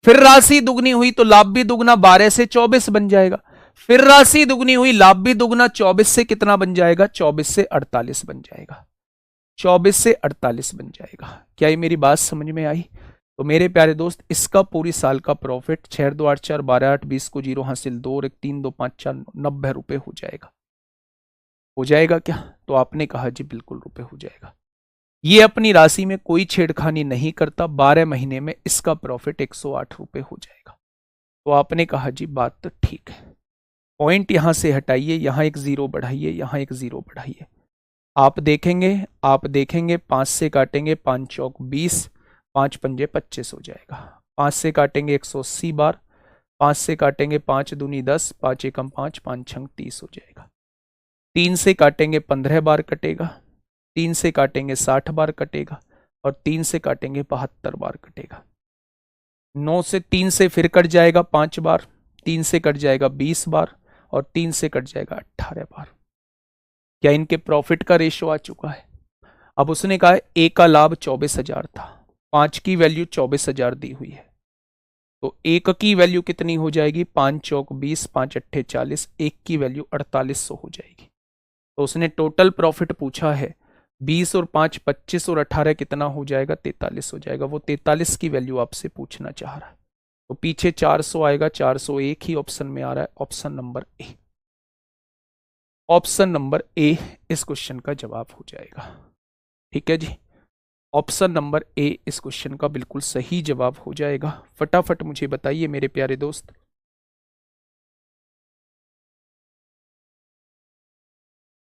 फिर राशि दुगनी हुई तो लाभ भी दुगना, 12 से 24 बन जाएगा। फिर राशि दुगनी हुई, लाभ भी दुगना, 24 से कितना बन जाएगा? 24 से 48 बन जाएगा। 24 से 48 बन जाएगा। क्या ये मेरी बात समझ में आई? तो मेरे प्यारे दोस्त, इसका पूरी साल का प्रॉफिट 6 2 8 4 12 8 20 को 0 हासिल 2 और 1 3 2 5 4 90 रुपए हो जाएगा। हो जाएगा क्या? तो आपने कहा जी बिल्कुल रुपए हो जाएगा। ये अपनी राशि में कोई छेड़खानी नहीं करता। 12 महीने में इसका प्रॉफिट 108 रुपए हो जाएगा। तो आपने कहा जी बात तो ठीक है। पॉइंट यहां से हटाइए, यहां एक 0 बढ़ाइए, यहां एक 0 बढ़ाइए। आप देखेंगे 5 से काटेंगे 5 चौक 20, 5 पंजे 25 हो जाएगा। 5 से काटेंगे 180 बार, 5 से काटेंगे 5 दूनी 10, 5 एकम 5, 5 छंग 30 हो जाएगा। 3 से काटेंगे 15 बार कटेगा, 3 से काटेंगे 60 बार कटेगा, और 3 से काटेंगे 72 बार कटेगा। 9 से 3 से फिर कट जाएगा 5 बार, 3 से कट जाएगा 20 बार, और 3 से कट जाएगा 18 बार। क्या इनके प्रॉफिट का रेशो आ चुका है? अब उसने कहा ए का लाभ 24,000 था, 5 की वैल्यू 24,000 दी हुई है, तो एक की वैल्यू कितनी हो जाएगी? 5 चौक 20, 5 अट्ठे 40, एक की वैल्यू 4800 हो जाएगी। तो उसने टोटल प्रॉफिट पूछा है, 20 और 5 25 और 18 कितना हो जाएगा? 43 हो जाएगा। वो 43 की वैल्यू आपसे पूछना चाह रहा है। तो पीछे 400 आएगा, 401 ही ऑप्शन में आ रहा है, option number A. Option number A इस क्वेश्चन का जवाब हो जाएगा। ठीक है जी, ऑप्शन नंबर ए इस क्वेश्चन का बिल्कुल सही जवाब हो जाएगा। फटाफट मुझे बताइए मेरे प्यारे दोस्त।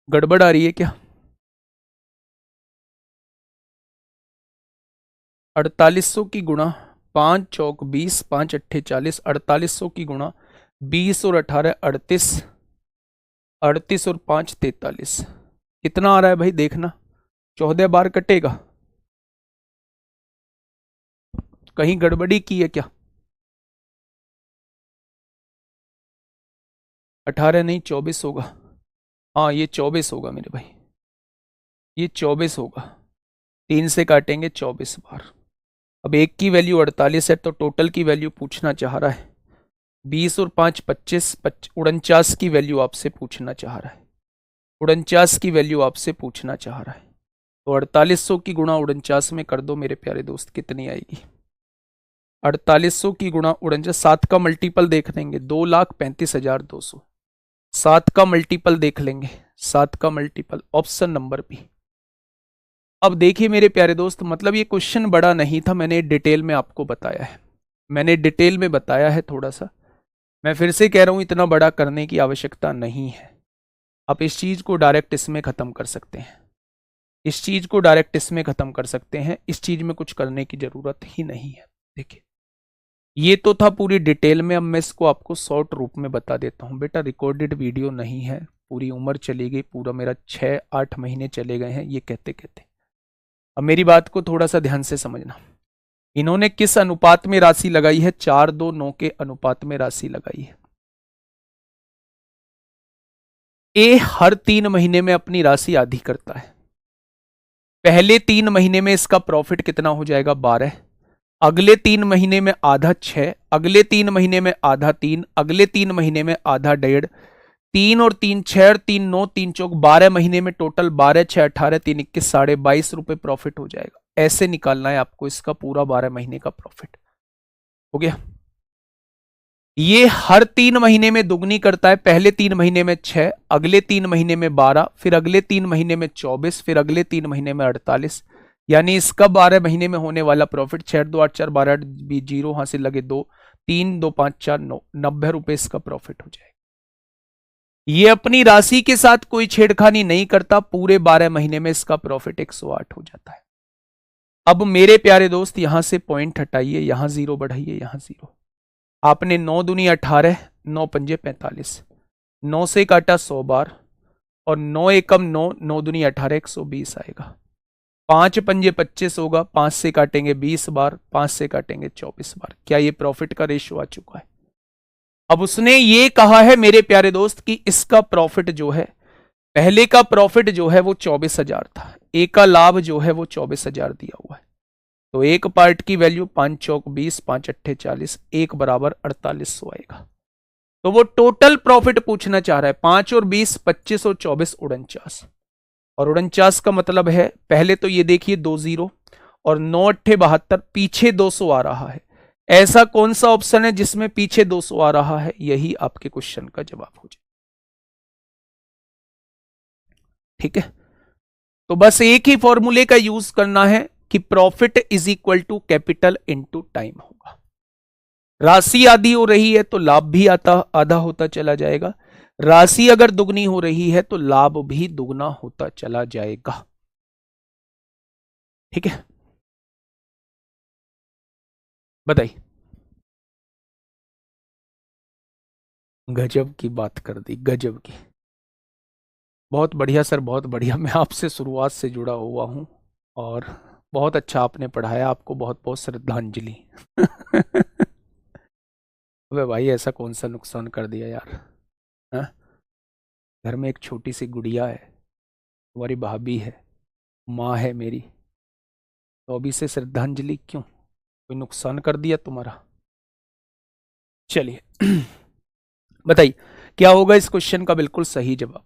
गड़बड़ आ रही है क्या? 4800 की गुणा 5 चौक 20, 5 अट्ठे 40, 4800 की गुणा 20 और 18 38, 38 और 5 43, कितना आ रहा है भाई? देखना, 14 बार कटेगा। कहीं गड़बड़ी की है क्या? 18 नहीं 24 होगा। हाँ ये 24 होगा मेरे भाई, ये 24 होगा। 3 से काटेंगे 24 बार। अब एक की वैल्यू 48 है, तो टोटल की वैल्यू पूछना चाह रहा है। 20 और 5 25, 49 की वैल्यू आपसे पूछना चाह रहा है। 49 की वैल्यू आपसे पूछना चाह रहा है। तो 4800 की गुणा 49 में कर दो मेरे प्यारे दोस्त, कितनी आएगी? 4800 की गुणा 49, 7 का मल्टीपल देख लेंगे, 2,35,200। 7 का मल्टीपल देख लेंगे, 7 का मल्टीपल, ऑप्शन नंबर बी। अब देखिए मेरे प्यारे दोस्त, मतलब ये क्वेश्चन बड़ा नहीं था, मैंने डिटेल में आपको बताया है, मैंने डिटेल में बताया है थोड़ा सा। मैं फिर से कह रहा हूं, इतना बड़ा करने की आवश्यकता नहीं है। आप इस चीज को डायरेक्ट इसमें खत्म कर सकते हैं, इस चीज को डायरेक्ट इसमें खत्म कर सकते हैं, इस चीज में कुछ करने की जरूरत ही नहीं है। देखिए ये तो था पूरी डिटेल में, अब मैं इसको आपको शॉर्ट रूप में बता देता हूं। बेटा रिकॉर्डेड वीडियो नहीं है, पूरी उम्र चली गई, पूरा मेरा 6-8 महीने चले गए हैं ये कहते कहते। अब मेरी बात को थोड़ा सा ध्यान से समझना। इन्होंने किस अनुपात में राशि लगाई है? 4-2-9 के अनुपात में राशि लगाई है। ए हर 3 महीने में अपनी राशि आधी करता है। पहले 3 महीने में इसका प्रॉफिट कितना हो जाएगा? 12। अगले 3 महीने में आधा 6, अगले 3 महीने में आधा 3, अगले 3 महीने में आधा 1.5, 3 और 3 6 और 3 9, 3 चौक 12 महीने में टोटल 12 6 18 3 21 22.5 रुपए प्रॉफिट हो जाएगा। ऐसे निकालना है आपको इसका पूरा 12 महीने का प्रॉफिट। हो गया? ये हर 3 महीने में दुगनी करता है। पहले 3 महीने में 6, अगले 3 महीने में 12, फिर अगले 3 महीने में 24, फिर अगले 3 महीने में 48। यानी इसका 12 महीने में होने वाला प्रॉफिट 6 2 8 4 12 जीरो, हां से लगे 2, 3 2 5 4 9, 90 रुपए इसका प्रॉफिट हो जाएगा। ये अपनी राशि के साथ कोई छेड़खानी नहीं करता, पूरे 12 महीने में इसका प्रॉफिट 108 हो जाता है। अब मेरे प्यारे दोस्त यहां से पॉइंट हटाइए, यहां जीरो बढ़ाइए, यहां जीरो। आपने 9 दूनी 18, 9 पंजे 45, 9 से काटा 100 बार, और 9 एकम 9, 9 दूनी 18, 120 आएगा। 5 पंजे 25 होगा, 5 से काटेंगे 20 बार, 5 से काटेंगे 24 बार। क्या ये प्रॉफिट का रेशियो आ चुका है? अब उसने ये कहा है मेरे प्यारे दोस्त कि इसका प्रॉफिट जो है, पहले का प्रॉफिट जो है वो 24,000 था, एक का लाभ जो है वो 24,000 दिया हुआ है। तो एक पार्ट की वैल्यू 5 चौक 20, 5 अट्ठे 40, एक बराबर 4800 आएगा। तो वो टोटल प्रॉफिट पूछना चाह रहा है। 5 और 20 25 और 24 49, और 49 का मतलब है, पहले तो ये देखिए 2 जीरो, और 9 अट्ठे 72, पीछे 200 आ रहा है। ऐसा कौन सा ऑप्शन है जिसमें पीछे 200 आ रहा है? यही आपके क्वेश्चन का जवाब हो जाए। ठीक है, तो बस एक ही फॉर्मूले का यूज करना है कि profit is equal to capital into time होगा। राशि आधी हो रही है तो लाभ भी आता आधा होता चला जाएगा, राशि अगर दुगनी हो रही है तो लाभ भी दुगना होता चला जाएगा। ठीक है, बताइए। गजब की बात कर दी, गजब की। बहुत बढ़िया सर, बहुत बढ़िया। मैं आपसे शुरुआत से जुड़ा हुआ हूँ और बहुत अच्छा आपने पढ़ाया, आपको बहुत बहुत श्रद्धांजलि। अबे भाई, ऐसा कौन सा नुकसान कर दिया यार? हाँ? घर में एक छोटी सी गुड़िया है, तुम्हारी भाभी है, माँ है मेरी, तो अभी से श्रद्धांजलि क्यों? कोई नुकसान कर दिया तुम्हारा? चलिए। बताइए क्या होगा इस क्वेश्चन का बिल्कुल सही जवाब।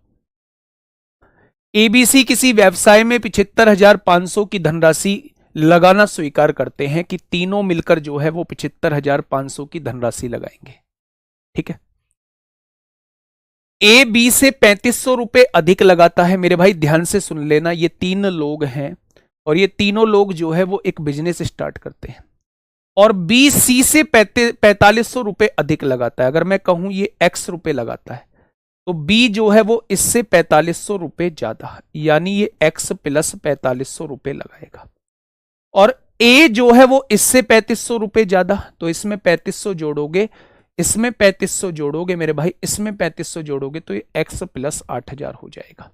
एबीसी किसी व्यवसाय में 75,500 की धनराशि लगाना स्वीकार करते हैं कि तीनों मिलकर जो है वो 75,500 की धनराशि लगाएंगे। ठीक है। ए बी से 3,500 रुपए अधिक लगाता है। मेरे भाई ध्यान से सुन लेना, ये तीन लोग हैं और ये तीनों लोग जो है वो एक बिजनेस स्टार्ट करते हैं, और बी सी से 4,500 रुपए अधिक लगाता है। अगर मैं कहूं ये एक्स रुपए लगाता है, तो बी जो है वो इससे 4,500 रुपए ज्यादा है, यानी ये एक्स प्लस 4,500 रुपए लगाएगा। और ए जो है वो इससे 3,500 रुपए ज्यादा, तो इसमें 3,500 जोड़ोगे, इसमें 3,500 जोड़ोगे मेरे भाई, इसमें 3,500 जोड़ोगे, तो ये एक्स प्लस 8,000 हो जाएगा।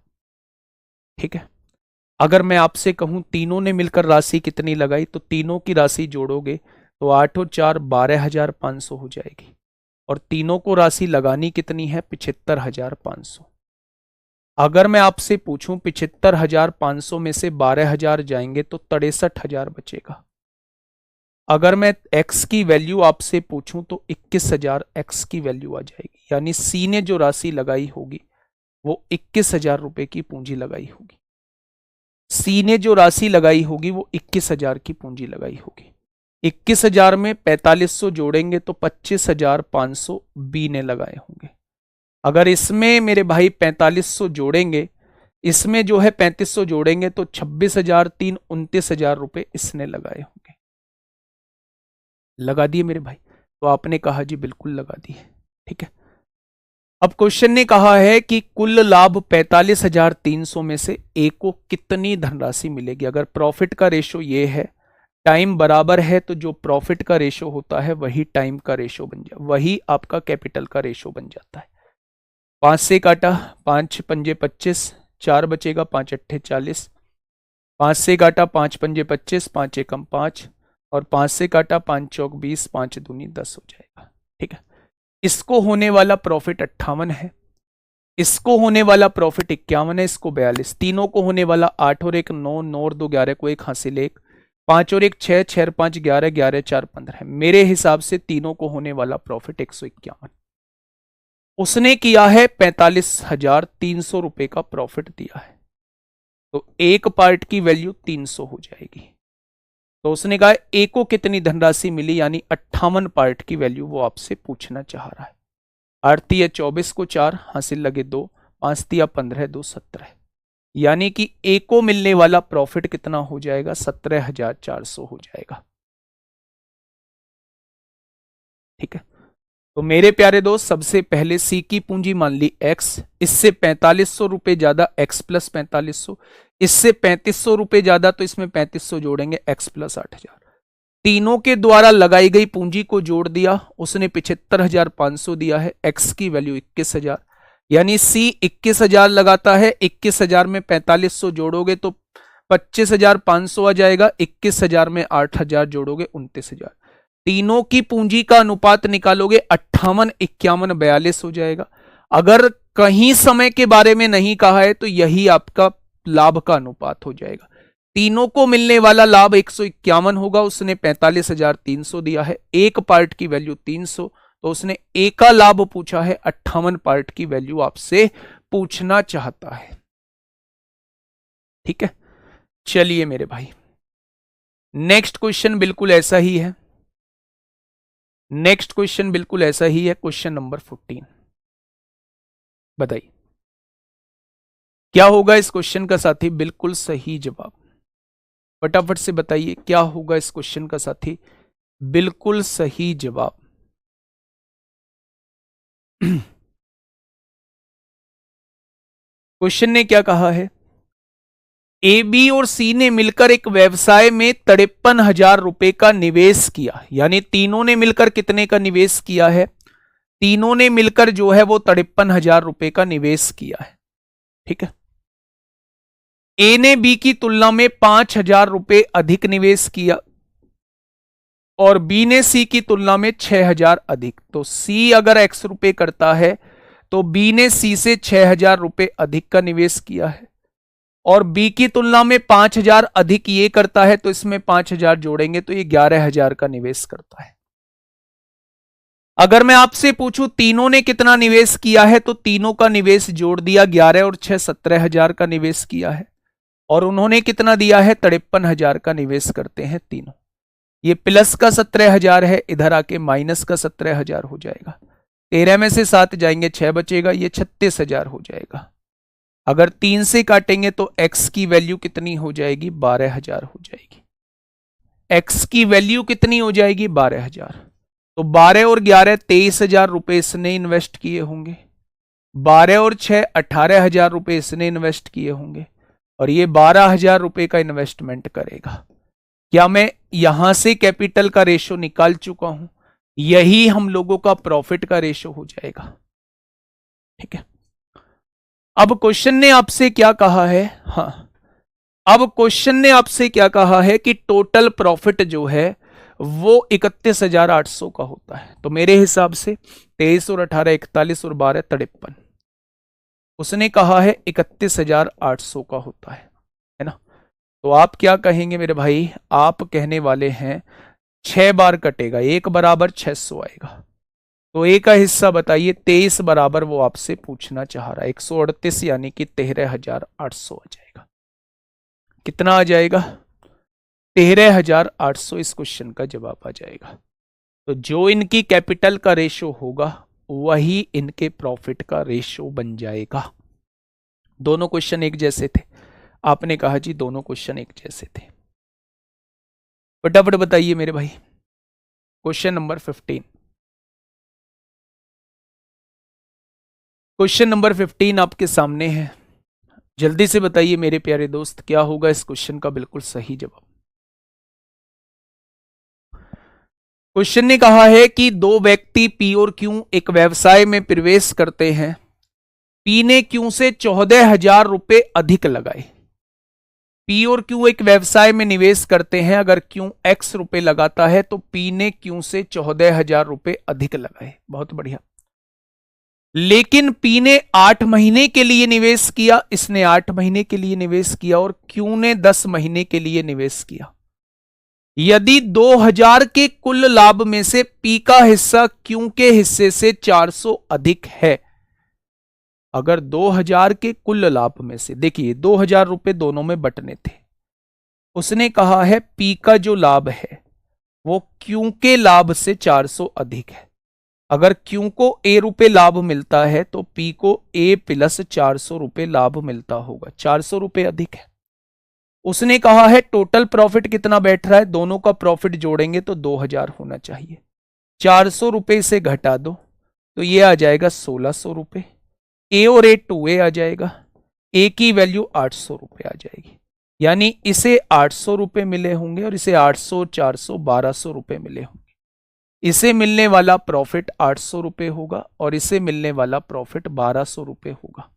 ठीक है। अगर मैं आपसे कहूं तीनों ने मिलकर राशि कितनी लगाई, तो तीनों की राशि जोड़ोगे तो 8 और 4 12,500 हो जाएगी, और तीनों को राशि लगानी कितनी है? 75,500। अगर मैं आपसे पूछूं 75,500 में से 12,000 जाएंगे तो 63,000 बचेगा। अगर मैं एक्स की वैल्यू आपसे पूछूं तो 21,000 एक्स की वैल्यू आ जाएगी, यानी सी ने जो राशि लगाई होगी वो 21,000 रुपए की पूंजी लगाई होगी। सी ने जो राशि लगाई होगी वो 21,000 की पूंजी लगाई होगी। 21,000 में 4,500 जोड़ेंगे तो 25,500 बी ने लगाए होंगे। अगर इसमें मेरे भाई 4,500 जोड़ेंगे, इसमें जो है 3,500 जोड़ेंगे तो 26,000 3 29,000 रुपए इसने लगाए होंगे। लगा दिए मेरे भाई? तो आपने कहा जी बिल्कुल लगा दिए। ठीक है। अब क्वेश्चन ने कहा है कि कुल लाभ 45,300 में से ए को कितनी धनराशि मिलेगी। अगर प्रॉफिट का रेशो ये है, टाइम बराबर है, तो जो प्रॉफिट का रेशो होता है वही टाइम का रेशो बन जाए, वही आपका कैपिटल का रेशो बन जाता है। 5 से काटा, 5 पंजे 25, 4 बचेगा, 5 अट्ठे 40। 5 से काटा, 5 पंजे 25, 5 एकम 5, और 5 से काटा, 5 चौक 20, 5 दूनी 10 हो जाएगा। ठीक है। इसको होने वाला प्रॉफिट 58 है, इसको होने वाला प्रॉफिट 51 है, इसको 42, तीनों को होने वाला 8 और 1 9, 9 और 2 11 को एक हासिल 1, 5 और 1 6, 6 और 5 11, 11 4 15। मेरे हिसाब से तीनों को होने वाला प्रॉफिट 151। उसने किया है 45,300 रुपए का प्रॉफिट दिया है, तो एक पार्ट की वैल्यू 300 हो जाएगी। तो उसने कहा ए को कितनी धनराशि मिली, यानी 58 पार्ट की वैल्यू वो आपसे पूछना चाह रहा है। 8 तिया 24 को 4 हासिल लगे 2, 5 तिया 15 2 17, यानी कि ए को मिलने वाला प्रॉफिट कितना हो जाएगा? 17,400 हो जाएगा। ठीक है। तो मेरे प्यारे दोस्त, सबसे पहले सी की पूंजी मान ली एक्स, इससे 4,500 रुपए ज्यादा एक्स प्लस 4,500, इससे 3,500 रुपए ज्यादा, तो इसमें 3,500 जोड़ेंगे एक्स प्लस 8,000। तीनों के द्वारा लगाई गई पूंजी को जोड़ दिया, उसने 75,500 दिया है, एक्स की वैल्यू 21,000, यानी सी 21,000 लगाता है। 21,000 में 4,500 जोड़ोगे तो 25,500 आ जाएगा, 21,000 में 8,000 जोड़ोगे 29,000। तीनों की पूंजी का अनुपात निकालोगे, 58 51 42 हो जाएगा। अगर कहीं समय के बारे में नहीं कहा है तो यही आपका लाभ का अनुपात हो जाएगा। तीनों को मिलने वाला लाभ 151 होगा, उसने 45,300 दिया है, एक पार्ट की वैल्यू 300, तो उसने ए का लाभ पूछा है, 58 पार्ट की वैल्यू आपसे पूछना चाहता है। ठीक है। चलिए मेरे भाई, नेक्स्ट क्वेश्चन बिल्कुल ऐसा ही है, नेक्स्ट क्वेश्चन बिल्कुल ऐसा ही है, क्वेश्चन नंबर 14। बताइए क्या होगा इस क्वेश्चन का साथी बिल्कुल सही जवाब। फटाफट से बताइए क्या होगा इस क्वेश्चन का साथी बिल्कुल सही जवाब। क्वेश्चन ने क्या कहा है? ए बी और सी ने मिलकर एक व्यवसाय में 53,000 रुपए का निवेश किया, यानी तीनों ने मिलकर कितने का निवेश किया है? तीनों ने मिलकर जो है वो 53,000 रुपए का निवेश किया है। ठीक है। ए ने बी की तुलना में 5,000 रुपए अधिक निवेश किया और बी ने सी की तुलना में 6,000 अधिक। तो सी अगर x रुपए करता है तो बी ने सी से 6,000 रुपए अधिक का निवेश किया है और बी की तुलना में 5,000 अधिक ये करता है, तो इसमें 5,000 जोड़ेंगे तो ये 11,000 का निवेश करता है। अगर मैं आपसे पूछूं तीनों ने कितना निवेश किया है, तो तीनों का निवेश जोड़ दिया, 11 और 6 17,000 का निवेश किया है और उन्होंने कितना दिया है, 53,000 का निवेश करते हैं तीनों। ये प्लस का 17,000 है, इधर आके माइनस का 17,000 हो जाएगा। 13 में से 7 जाएंगे, 6 बचेगा, ये 36,000 हो जाएगा। अगर 3 से काटेंगे तो x की वैल्यू कितनी हो जाएगी, 12,000 हो जाएगी। x की वैल्यू कितनी हो जाएगी, 12,000। तो 12 और 11 23,000 रुपए इसने इन्वेस्ट किए होंगे, 12 और 6 18,000 रुपए इसने इन्वेस्ट किए होंगे और ये 12,000 रुपए का इन्वेस्टमेंट करेगा। क्या मैं यहां से कैपिटल का रेशो निकाल चुका हूं? यही हम लोगों का प्रॉफिट का रेशो हो जाएगा। ठीक है, अब क्वेश्चन ने आपसे क्या कहा है, हाँ अब क्वेश्चन ने आपसे क्या कहा है कि टोटल प्रॉफिट जो है वो 31,800 का होता है। तो मेरे हिसाब से 23 और 18 41 और 12 53, उसने कहा है 31,800 का होता है ना। तो आप क्या कहेंगे मेरे भाई, आप कहने वाले हैं 6 बार कटेगा, 1 बराबर 600 आएगा। तो ए का हिस्सा बताइए, 23 बराबर वो आपसे पूछना चाह रहा है 138 यानी कि 13,800 आ जाएगा। कितना आ जाएगा, 13,800 इस क्वेश्चन का जवाब आ जाएगा। तो जो इनकी कैपिटल का रेशो होगा वही इनके प्रॉफिट का रेशो बन जाएगा। दोनों क्वेश्चन एक जैसे थे, आपने कहा जी दोनों क्वेश्चन एक जैसे थे। फटाफट बताइए मेरे भाई, क्वेश्चन नंबर 15। क्वेश्चन नंबर 15 आपके सामने है, जल्दी से बताइए मेरे प्यारे दोस्त, क्या होगा इस क्वेश्चन का बिल्कुल सही जवाब। क्वेश्चन ने कहा है कि दो व्यक्ति पी और क्यू एक व्यवसाय में प्रवेश करते हैं। पी ने क्यू से 14,000 रुपए अधिक लगाए। पी और क्यू एक व्यवसाय में निवेश करते हैं, अगर क्यू एक्स रुपए लगाता है तो पी ने क्यू से 14,000 रुपए अधिक लगाए। बहुत बढ़िया। लेकिन पी ने 8 महीने के लिए निवेश किया, इसने 8 महीने के लिए निवेश किया और क्यू ने 10 महीने के लिए निवेश किया। यदि 2,000 के कुल लाभ में से पी का हिस्सा क्यू के हिस्से से 400 अधिक है, अगर 2,000 के कुल लाभ में से, देखिए 2,000 रुपए दोनों में बंटने थे, उसने कहा है पी का जो लाभ है वो क्यू के लाभ से 400 अधिक है। अगर क्यू को ए रुपए लाभ मिलता है तो पी को ए प्लस 400 रुपए लाभ मिलता होगा, 400 रुपए अधिक है। उसने कहा है टोटल प्रॉफिट कितना बैठ रहा है, दोनों का प्रॉफिट जोड़ेंगे तो 2,000 होना चाहिए। 400 रुपए से घटा दो तो ये आ जाएगा 1,600 रुपए। ए और ए 2A आ जाएगा, ए की वैल्यू 800 रुपए आ जाएगी, यानी इसे 800 रुपए मिले होंगे और इसे 800 400 1,200 रुपए मिले होंगे। इसे मिलने वाला प्रॉफिट 800 रुपए होगा और इसे मिलने वाला प्रॉफिट 1,200 रुपए होगा।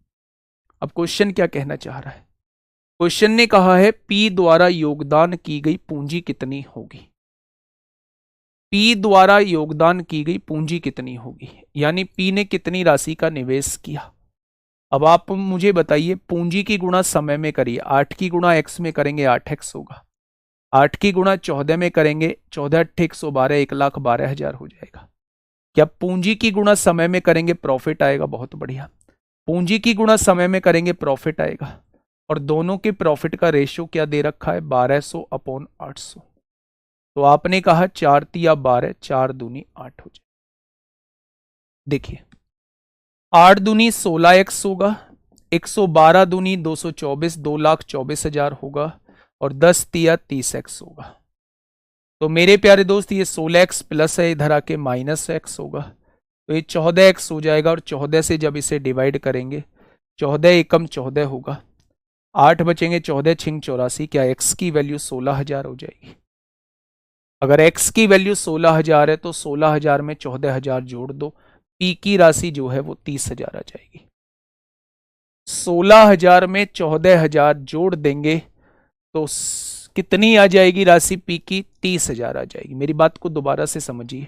अब क्वेश्चन क्या कहना चाह रहा है, क्वेश्चन ने कहा है पी द्वारा योगदान की गई पूंजी कितनी होगी। पी द्वारा योगदान की गई पूंजी कितनी होगी, यानी पी ने कितनी राशि का निवेश किया। अब आप मुझे बताइए, पूंजी की गुणा समय में करिए, 8 की गुणा x में करेंगे 8x होगा, 8 की गुणा 14 में करेंगे 14 8 112 1,12,000 हो जाएगा। क्या पूंजी की गुणा समय में करेंगे प्रॉफिट आएगा, बहुत बढ़िया। पूंजी की गुणा समय में करेंगे प्रॉफिट आएगा और दोनों के प्रॉफिट का रेशियो क्या दे रखा है, 1200/800। तो आपने कहा 4 तिया 12, 4 दूनी 8 हो जाए। देखिए 8 दूनी 16x होगा, 112 दूनी 224, 2,24,000 होगा और 10 तिया 30x होगा। तो मेरे प्यारे दोस्त ये 16x प्लस है, इधर आके माइनस x होगा, तो ये 14x हो जाएगा और 14 से जब इसे डिवाइड करेंगे 14 एकम 14 होगा, 8 बचेंगे, 14 छिंग 84, क्या x की वैल्यू 16,000 हो जाएगी। अगर x की वैल्यू 16,000 है तो 16,000 में 14,000 जोड़ दो, पी की राशि जो है वो 30,000 आ जाएगी। 16,000 में 14,000 जोड़ देंगे तो कितनी आ जाएगी राशि पी की? 30,000 आ जाएगी। मेरी बात को दोबारा से समझिए।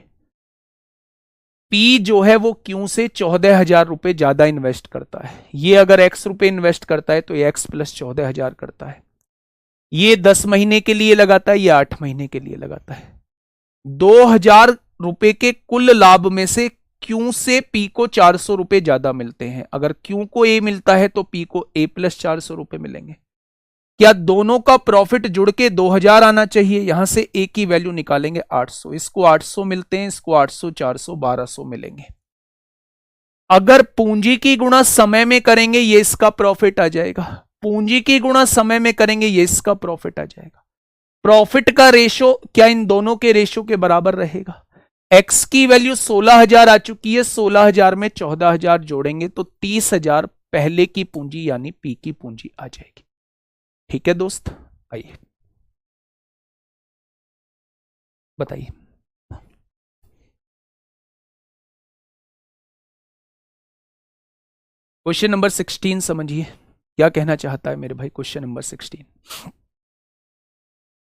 पी जो है वो क्यू से 14,000 रुपए ज्यादा इन्वेस्ट करता है। ये अगर एक्स रुपए इन्वेस्ट करता है तो ये एक्स प्लस 14,000 करता है। ये 10 महीने के लिए लगाता है, ये 8 महीने के लिए लगाता है। 2,000 रुपए के कुल लाभ में से क्यू से पी को 400 रुपए ज्यादा मिलते हैं। अगर क्यू को ए मिलता है तो पी को ए प्लस 400 रुपए मिलेंगे। क्या दोनों का प्रॉफिट जुड़ के 2,000 आना चाहिए? यहां से ए की वैल्यू निकालेंगे 800, इसको 800 मिलते हैं, इसको 800, 400, 1200 मिलेंगे। अगर पूंजी की गुणा समय में करेंगे ये इसका प्रॉफिट आ जाएगा, पूंजी की गुणा समय में करेंगे ये इसका प्रॉफिट आ जाएगा। प्रॉफिट का रेशो क्या इन दोनों के रेशो के बराबर रहेगा? एक्स की वैल्यू 16,000 आ चुकी है, 16,000 में 14,000 जोड़ेंगे तो 30,000 पहले की पूंजी यानी पी की पूंजी आ जाएगी। ठीक है दोस्त, आइए बताइए। क्वेश्चन नंबर 16 समझिए, क्या कहना चाहता है मेरे भाई? क्वेश्चन नंबर 16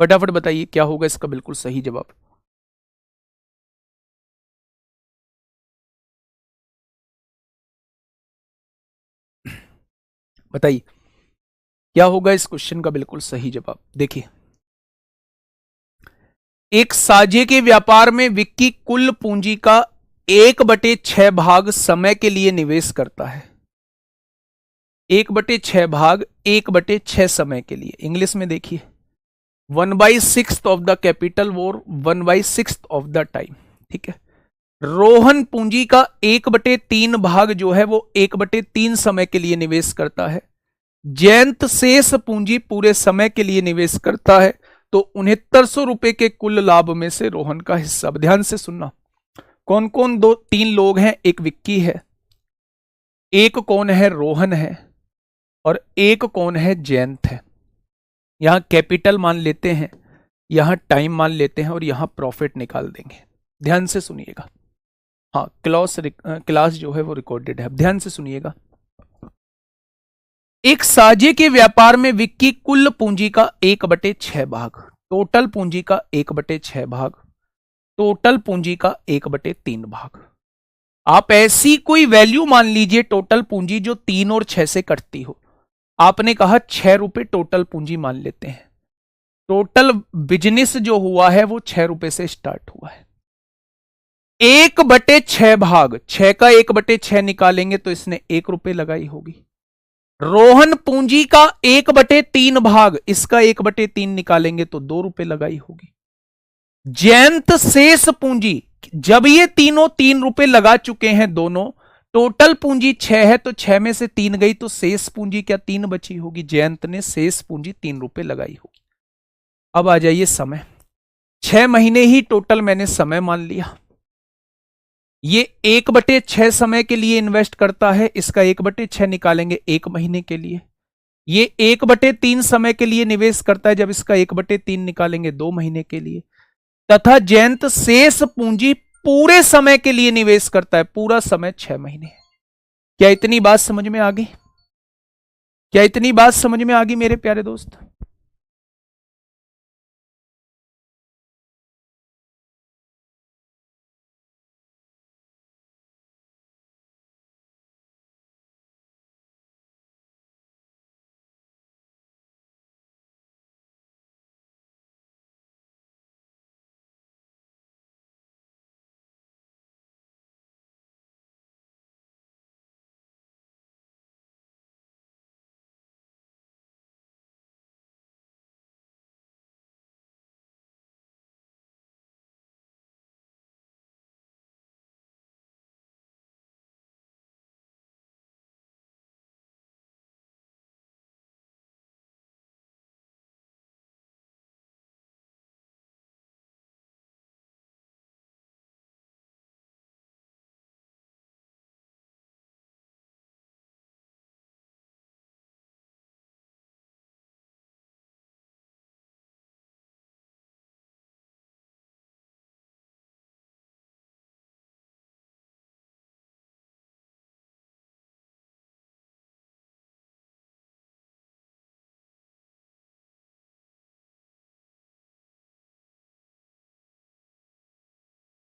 फटाफट बताइए क्या होगा इसका बिल्कुल सही जवाब। बताइए क्या होगा इस क्वेश्चन का बिल्कुल सही जवाब। देखिए, एक साझे के व्यापार में विक्की कुल पूंजी का 1/6 भाग समय के लिए निवेश करता है। 1/6 भाग 1/6 समय के लिए। इंग्लिश में देखिए, 1/6 ऑफ द कैपिटल वोर 1/6 ऑफ द टाइम। ठीक है, रोहन पूंजी का 1/3 भाग जो है वो 1/3 समय के लिए निवेश करता है। जयंत शेष पूंजी पूरे समय के लिए निवेश करता है। तो 6900 रुपए के कुल लाभ में से रोहन का हिस्सा। अब ध्यान से सुनना, कौन कौन 2-3 लोग हैं? एक विक्की है, एक कौन है? रोहन है, और एक कौन है? जयंत है। यहां कैपिटल मान लेते हैं, यहां टाइम मान लेते हैं, और यहां प्रॉफिट निकाल देंगे। ध्यान से सुनिएगा। हाँ, क्लास जो है वो रिकॉर्डेड है। अब ध्यान से सुनिएगा। एक साझे के व्यापार में विक्की कुल पूंजी का 1/6 भाग, टोटल पूंजी का 1/6 भाग, टोटल पूंजी का 1/3 भाग। आप ऐसी कोई वैल्यू मान लीजिए टोटल पूंजी जो 3 और 6 से कटती हो। आपने कहा 6 रुपए टोटल पूंजी मान लेते हैं। टोटल बिजनेस जो हुआ है वो 6 रुपए से स्टार्ट हुआ है। 1/6 भाग, 6 का 1/6 निकालेंगे तो इसने 1 रुपए लगाई होगी। रोहन पूंजी का 1/3 भाग, इसका 1/3 निकालेंगे तो 2 रुपए लगाई होगी। जयंत शेष पूंजी, जब ये तीनों 3 रुपए लगा चुके हैं दोनों, टोटल पूंजी 6 है तो 6 में से 3 गई तो शेष पूंजी क्या 3 बची होगी? जयंत ने शेष पूंजी 3 रुपए लगाई होगी। अब आ जाइए समय। 6 महीने ही टोटल मैंने समय मान लिया। ये 1/6 समय के लिए इन्वेस्ट करता है, इसका 1/6 निकालेंगे 1 महीने के लिए। ये 1/3 समय के लिए निवेश करता है, जब इसका 1/3 निकालेंगे 2 महीने के लिए। तथा जयंत शेष पूंजी पूरे समय के लिए निवेश करता है, पूरा समय 6 महीने। क्या इतनी बात समझ में आ गई? क्या इतनी बात समझ में आ गई मेरे प्यारे दोस्त?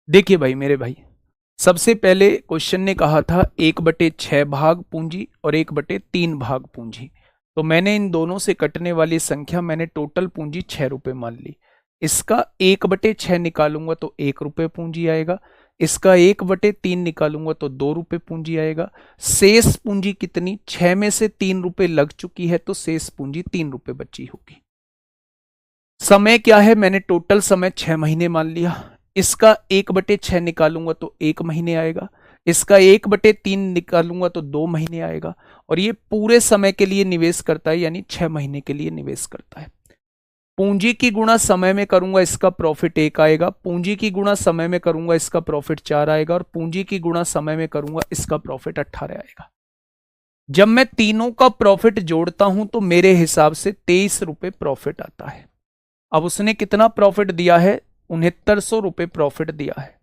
देखिए भाई मेरे भाई, सबसे पहले क्वेश्चन ने कहा था 1/6 भाग पूंजी और 1/3 भाग पूंजी। तो मैंने इन दोनों से कटने वाली संख्या, मैंने टोटल पूंजी 6 रुपए मान ली। इसका 1/6 निकालूंगा तो 1 रुपये पूंजी आएगा। इसका 1/3 निकालूंगा तो 2 रुपये पूंजी आएगा। शेष पूंजी कितनी? 6 में से 3 रुपये लग चुकी है तो शेष पूंजी 3 रुपये बची होगी। समय क्या है? मैंने टोटल समय 6 महीने मान लिया। इसका 1/6 निकालूंगा तो 1 महीने आएगा। इसका 1/3 निकालूंगा तो 2 महीने आएगा। और ये पूरे समय के लिए निवेश करता है, यानी 6 महीने के लिए निवेश करता है। पूंजी की गुणा समय में करूंगा, इसका प्रॉफिट 1 आएगा। पूंजी की गुणा समय में करूंगा, इसका प्रॉफिट 4 आएगा। और पूंजी की गुणा समय में करूंगा, इसका प्रॉफिट 18 आएगा। जब मैं तीनों का प्रॉफिट जोड़ता हूं तो मेरे हिसाब से 23 रुपये प्रॉफिट आता है। अब उसने कितना प्रॉफिट दिया है? 6900 रुपये प्रॉफिट दिया है।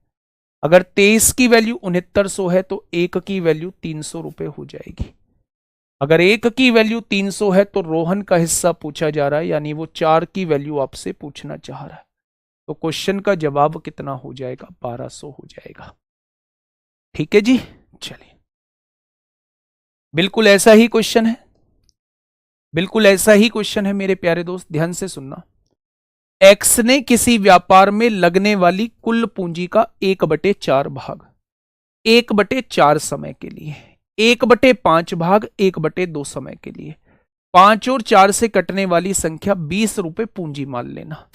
अगर 23 की वैल्यू 6900 है तो 1 की वैल्यू 300 रुपये हो जाएगी। अगर 1 की वैल्यू 300 है तो रोहन का हिस्सा पूछा जा रहा है, यानी वो 4 की वैल्यू आपसे पूछना चाह रहा है। तो क्वेश्चन का जवाब कितना हो जाएगा? 1200 हो जाएगा। ठीक है जी, चलिए। बिल्कुल ऐसा ही क्वेश्चन है, बिल्कुल ऐसा ही क्वेश्चन है मेरे प्यारे दोस्त, ध्यान से सुनना। एक्स ने किसी व्यापार में लगने वाली कुल पूंजी का 1/4 भाग 1/4 समय के लिए, 1/5 भाग 1/2 समय के लिए, 5 और 4 से कटने वाली संख्या 20 रुपये पूंजी मान लेना।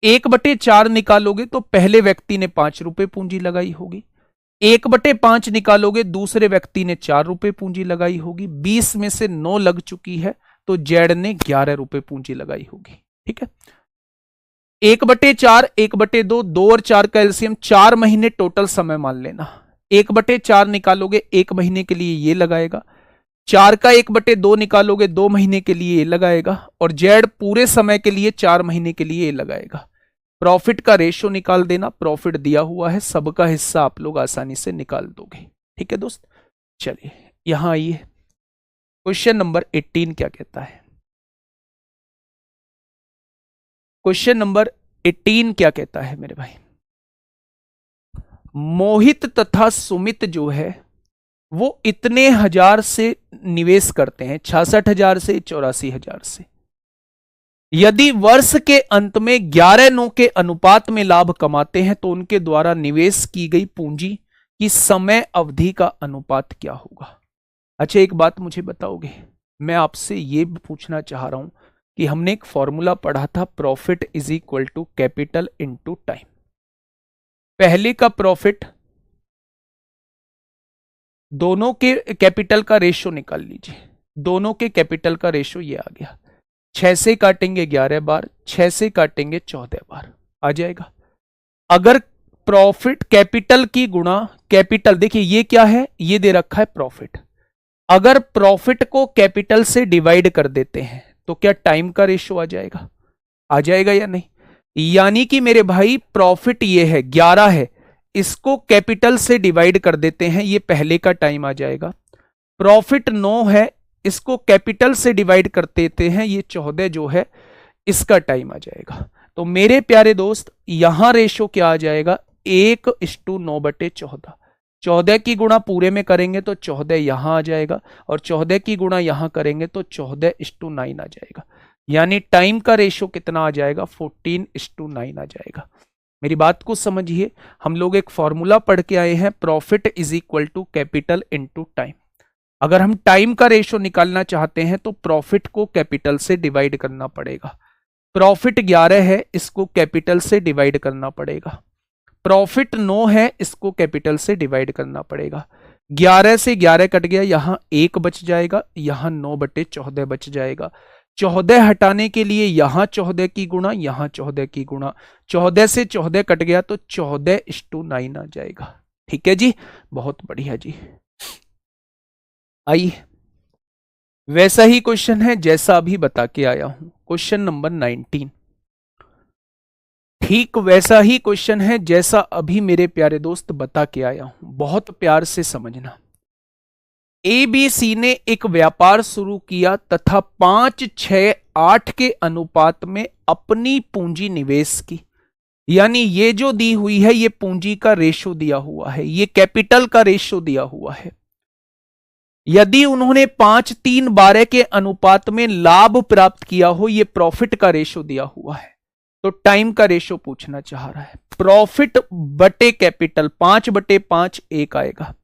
1/4 निकालोगे तो पहले व्यक्ति ने 5 रुपये पूंजी लगाई होगी। 1/5 निकालोगे, दूसरे व्यक्ति ने 4 रुपये पूंजी लगाई होगी। 20 में से 9 लग चुकी है तो जेड ने 11 रुपये पूंजी लगाई होगी। ठीक है, 1/4, 1/2, 2 और 4 का एलसीएम, 4 महीने टोटल समय मान लेना। 1/4 निकालोगे 1 महीने के लिए ये लगाएगा। 4 का 1/2 निकालोगे 2 महीने के लिए ये लगाएगा। और जेड पूरे समय के लिए 4 महीने के लिए ये लगाएगा। प्रॉफिट का रेशो निकाल देना, प्रॉफिट दिया हुआ है, सबका हिस्सा आप लोग आसानी से निकाल दोगे। ठीक है दोस्त, चलिए यहां आइए। क्वेश्चन नंबर 18 क्या कहता है? क्वेश्चन नंबर 18 क्या कहता है मेरे भाई? मोहित तथा सुमित जो है वो इतने हजार से निवेश करते हैं, 66,000 से 84,000 से। यदि वर्ष के अंत में 11/9 के अनुपात में लाभ कमाते हैं तो उनके द्वारा निवेश की गई पूंजी की समय अवधि का अनुपात क्या होगा? अच्छा, एक बात मुझे बताओगे? मैं आपसे ये पूछना चाह रहा हूं कि हमने एक फॉर्मूला पढ़ा था, profit is equal to capital into time. पहले का प्रॉफिट, दोनों के कैपिटल का रेशो निकाल लीजिए। दोनों के कैपिटल का रेशो ये आ गया। 6 से काटेंगे 11 बार, 6 से काटेंगे 14 बार, आ जाएगा। अगर प्रॉफिट कैपिटल की गुणा कैपिटल, देखिए ये क्या है? ये दे रखा है प्रॉफिट। अगर प्रॉफिट को कैपिटल से डिवाइड कर देते हैं तो क्या टाइम का रेशो आ जाएगा? आ जाएगा या नहीं? यानी कि मेरे भाई प्रॉफिट ये है 11 है, इसको कैपिटल से डिवाइड कर देते हैं, ये पहले का टाइम आ जाएगा। प्रॉफिट 9 है, इसको कैपिटल से डिवाइड कर देते हैं, ये 14 जो है इसका टाइम आ जाएगा। तो मेरे प्यारे दोस्त यहां रेशो क्या आ जाएगा? 1:9/14। 14 की गुणा पूरे में करेंगे तो 14 यहां आ जाएगा, और 14 की गुणा यहां करेंगे तो 14:9 आ जाएगा। यानी टाइम का रेशो कितना आ जाएगा? 14:9 आ जाएगा। मेरी बात को समझिए, हम लोग एक फॉर्मूला पढ़ के आए हैं, profit is equal to capital into time. अगर हम टाइम का रेशो निकालना चाहते हैं तो प्रॉफिट को कैपिटल से डिवाइड करना पड़ेगा। प्रॉफिट 11 है, इसको कैपिटल से डिवाइड करना पड़ेगा। प्रॉफिट 9 है, इसको कैपिटल से डिवाइड करना पड़ेगा। 11 से 11 कट गया, यहां 1 बच जाएगा, यहां 9/14 बच जाएगा। 14 हटाने के लिए यहां 14 की गुणा, यहां 14 की गुणा, 14 से 14 कट गया तो 14:9 आ जाएगा। ठीक है जी, बहुत बढ़िया जी। आइए, वैसा ही क्वेश्चन है जैसा अभी बता के आया हूं, क्वेश्चन नंबर 19। ठीक वैसा ही क्वेश्चन है जैसा अभी मेरे प्यारे दोस्त बता के आया हूं, बहुत प्यार से समझना। ABC ने एक व्यापार शुरू किया तथा 5, 6, 8 के अनुपात में अपनी पूंजी निवेश की। यानी ये जो दी हुई है ये पूंजी का रेशो दिया हुआ है, ये कैपिटल का रेशो दिया हुआ है। यदि उन्होंने 5-3-12 के अनुपात में लाभ प्राप्त किया हो, ये प्रॉफिट का रेशो दिया हुआ है। तो टाइम का रेशो पूछना चाह रहा है। प्रॉफिट बटे कैपिटल 5/5 1 आएगा।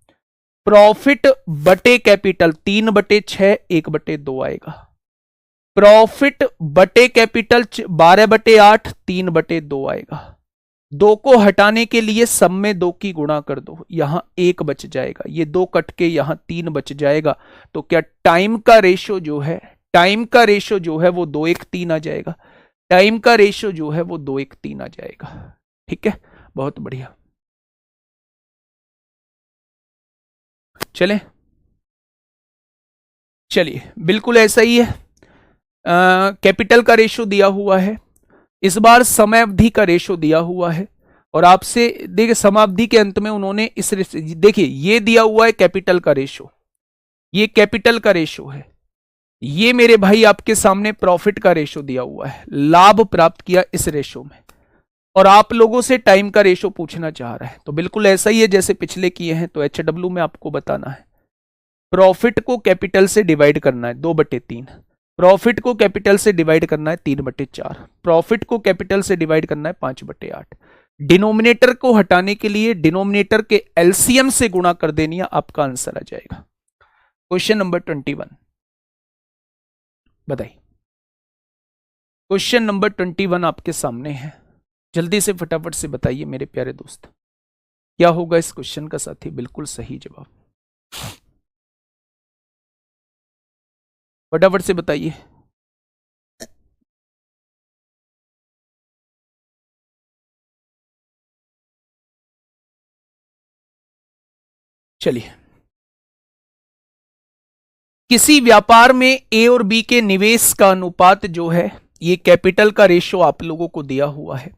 प्रॉफिट बटे कैपिटल 3/6 1/2 आएगा। प्रॉफिट बटे कैपिटल 12/8 3/2 आएगा। 2 को हटाने के लिए सब में 2 की गुणा कर दो, यहां 1 बच जाएगा, ये 2 कट के यहां 3 बच जाएगा। तो क्या टाइम का रेशो जो है, टाइम का रेशो जो है वो 2:1:3 आ जाएगा। टाइम का रेशो जो है वो 2:1:3 आ जाएगा। ठीक है, बहुत बढ़िया। चले, चलिए बिल्कुल ऐसा ही है। कैपिटल का रेशो दिया हुआ है, इस बार समय अवधि का रेशो दिया हुआ है, और आपसे देखिए समावधि के अंत में उन्होंने इस देखिए ये दिया हुआ है कैपिटल का रेशो, ये कैपिटल का रेशो है। ये मेरे भाई आपके सामने प्रॉफिट का रेशो दिया हुआ है, लाभ प्राप्त किया इस रेशो में, और आप लोगों से टाइम का रेशो पूछना चाह रहा है। तो बिल्कुल ऐसा ही है जैसे पिछले किए हैं। तो HW में आपको बताना है, प्रॉफिट को कैपिटल से डिवाइड करना है 2/3, प्रॉफिट को कैपिटल से डिवाइड करना है 3/4, प्रॉफिट को कैपिटल से डिवाइड करना है 5/8। डिनोमिनेटर को हटाने के लिए डिनोमिनेटर के एलसीएम से गुणा कर देनी है, आपका आंसर आ जाएगा। क्वेश्चन नंबर 21 बताइए। क्वेश्चन नंबर 21 आपके सामने है, जल्दी से फटाफट से बताइए मेरे प्यारे दोस्त, क्या होगा इस क्वेश्चन का साथी? बिल्कुल सही जवाब, फटाफट से बताइए। चलिए, किसी व्यापार में ए और बी के निवेश का अनुपात जो है, ये कैपिटल का रेशो आप लोगों को दिया हुआ है।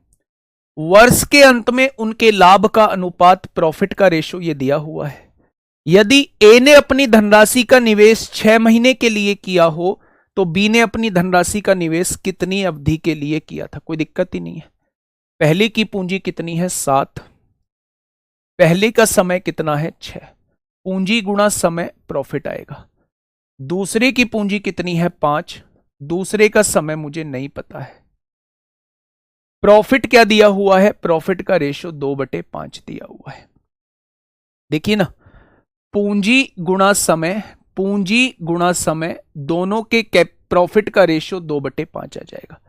वर्ष के अंत में उनके लाभ का अनुपात प्रॉफिट का रेशो ये दिया हुआ है। यदि ए ने अपनी धनराशि का निवेश 6 महीने के लिए किया हो, तो बी ने अपनी धनराशि का निवेश कितनी अवधि के लिए किया था? कोई दिक्कत ही नहीं है। पहले की पूंजी कितनी है? 7। पहले का समय कितना है? 6। पूंजी गुणा समय प्रॉफिट आएगा। दूसरे की पूंजी कितनी है? 5। दूसरे का समय मुझे नहीं पता है। प्रॉफिट क्या दिया हुआ है? प्रॉफिट का रेशो 2/5 दिया हुआ है। देखिए ना, पूंजी गुणा समय, पूंजी गुणा समय, दोनों के प्रॉफिट का रेशो 2/5 आ जाएगा।